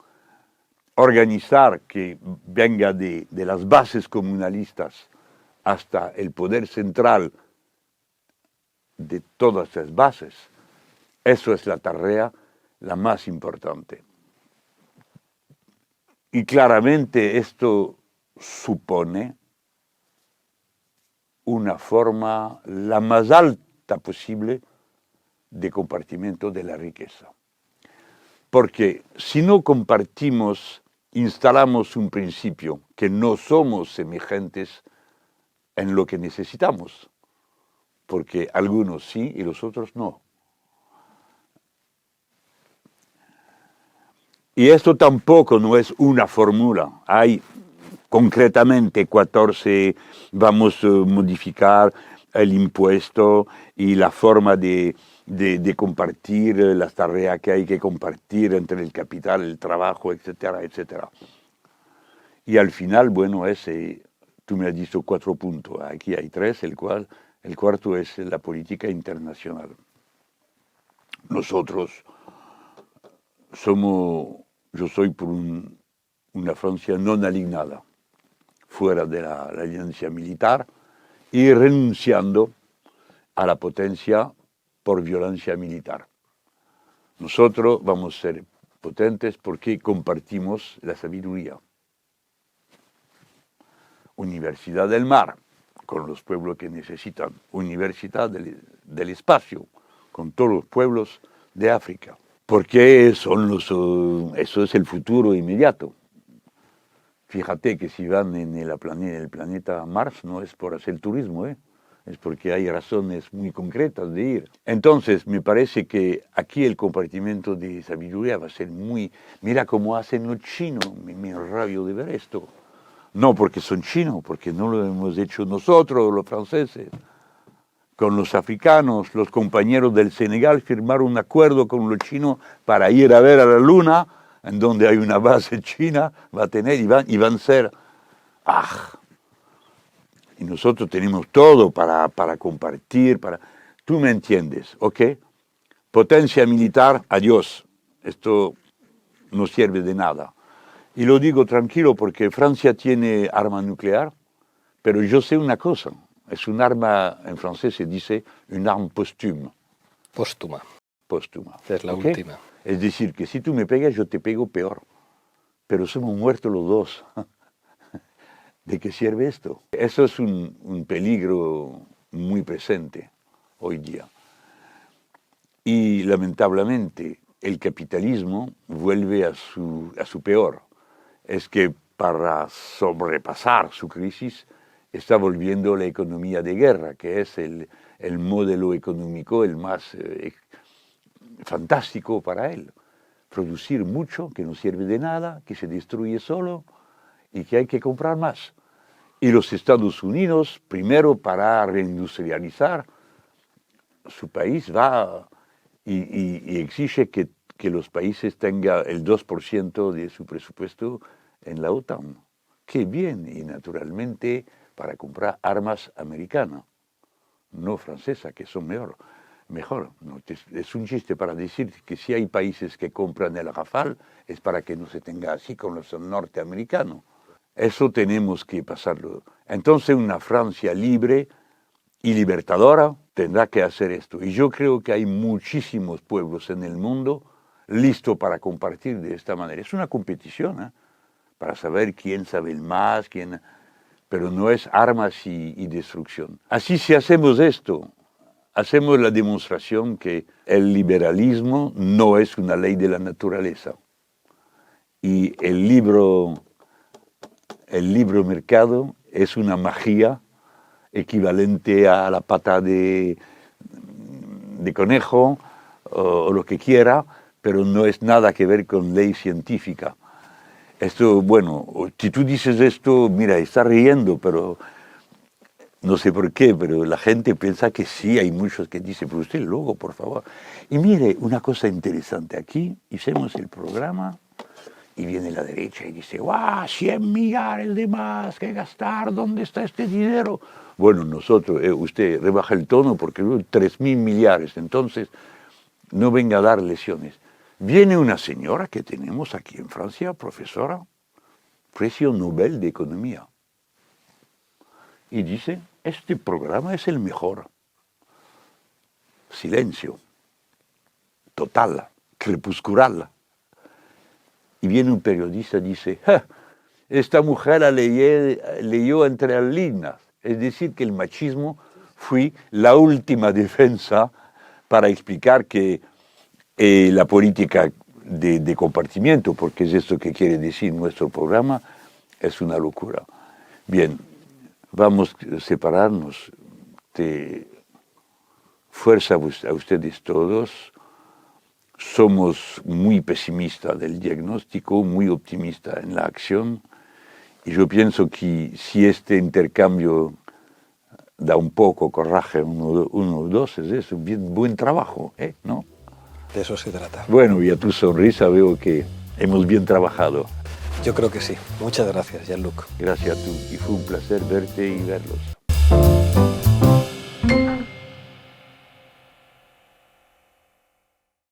organizar que venga de las bases comunalistas hasta el poder central de todas las bases, eso es la tarea la más importante. Y claramente esto supone una forma la más alta posible de compartimiento de la riqueza. Porque si no compartimos, instalamos un principio que no somos semejantes en lo que necesitamos, porque algunos sí y los otros no. Y esto tampoco no es una fórmula. Hay concretamente 14, vamos a modificar el impuesto y la forma de compartir las tareas que hay que compartir entre el capital, el trabajo, etcétera, etcétera. Y al final, bueno, tú me has dicho 4 puntos, aquí hay 3, el cuarto es la política internacional. Nosotros yo soy por una Francia no alineada, fuera de la alianza militar y renunciando a la potencia por violencia militar. Nosotros vamos a ser potentes porque compartimos la sabiduría. Universidad del mar, con los pueblos que necesitan. Universidad del espacio, con todos los pueblos de África. Porque eso es el futuro inmediato. Fíjate que si van en el planeta Mars no es por hacer turismo, es porque hay razones muy concretas de ir. Entonces, me parece que aquí el compartimiento de sabiduría va a ser muy... Mira cómo hacen los chinos, me rabio de ver esto. No porque son chinos, porque no lo hemos hecho nosotros, los franceses. Con los africanos, los compañeros del Senegal firmaron un acuerdo con los chinos para ir a ver a la luna, en donde hay una base china, va a tener y van a ser... Y nosotros tenemos todo para compartir, Tú me entiendes, ¿ok? Potencia militar, adiós. Esto no sirve de nada. Y lo digo tranquilo porque Francia tiene arma nuclear, pero yo sé una cosa. Es un arma, en francés se dice, un arme posthume. Póstuma. Póstuma. Es la ¿Okay? última. Es decir, que si tú me pegas, yo te pego peor. Pero somos muertos los dos. ¿De qué sirve esto? Eso es un peligro muy presente hoy día. Y lamentablemente el capitalismo vuelve a su peor. Es que para sobrepasar su crisis, está volviendo la economía de guerra, que es el modelo económico el más fantástico para él. Producir mucho, que no sirve de nada, que se destruye solo y que hay que comprar más. Y los Estados Unidos, primero para reindustrializar, su país va y exige que los países tengan el 2% de su presupuesto en la OTAN. Qué bien, y naturalmente para comprar armas americanas, no francesas, que son mejor. No, es un chiste para decir que si hay países que compran el Rafale es para que no se tenga así con los norteamericanos. Eso tenemos que pasarlo. Entonces una Francia libre y libertadora tendrá que hacer esto. Y yo creo que hay muchísimos pueblos en el mundo listos para compartir de esta manera. Es una competición, para saber quién sabe más, pero no es armas y destrucción. Así si hacemos esto, hacemos la demostración que el liberalismo no es una ley de la naturaleza. Y el libre mercado es una magia equivalente a la pata de conejo o lo que quiera, pero no es nada que ver con ley científica. Esto, bueno, si tú dices esto, mira, está riendo, pero no sé por qué, pero la gente piensa que sí, hay muchos que dicen, pero usted luego, por favor. Y mire, una cosa interesante, aquí hicimos el programa y viene la derecha y dice, ¡guau! 100 millones de más que gastar, ¿dónde está este dinero? Bueno, nosotros, usted rebaja el tono porque 3.000 millones, entonces no venga a dar lecciones. Viene una señora que tenemos aquí en Francia, profesora, premio Nobel de Economía, y dice, este programa es el mejor. Silencio, total, crepuscular. Y viene un periodista y dice, esta mujer la leyó entre las líneas. Es decir, que el machismo fue la última defensa para explicar que la política de compartimiento, porque es esto que quiere decir nuestro programa, es una locura. Bien, vamos a separarnos. De fuerza a ustedes todos. Somos muy pesimistas del diagnóstico, muy optimistas en la acción. Y yo pienso que si este intercambio da un poco coraje uno o dos, es un buen trabajo, ¿no? De eso se trata. Bueno, y a tu sonrisa veo que hemos bien trabajado. Yo creo que sí. Muchas gracias, Jean-Luc. Gracias a tú. Y fue un placer verte y verlos.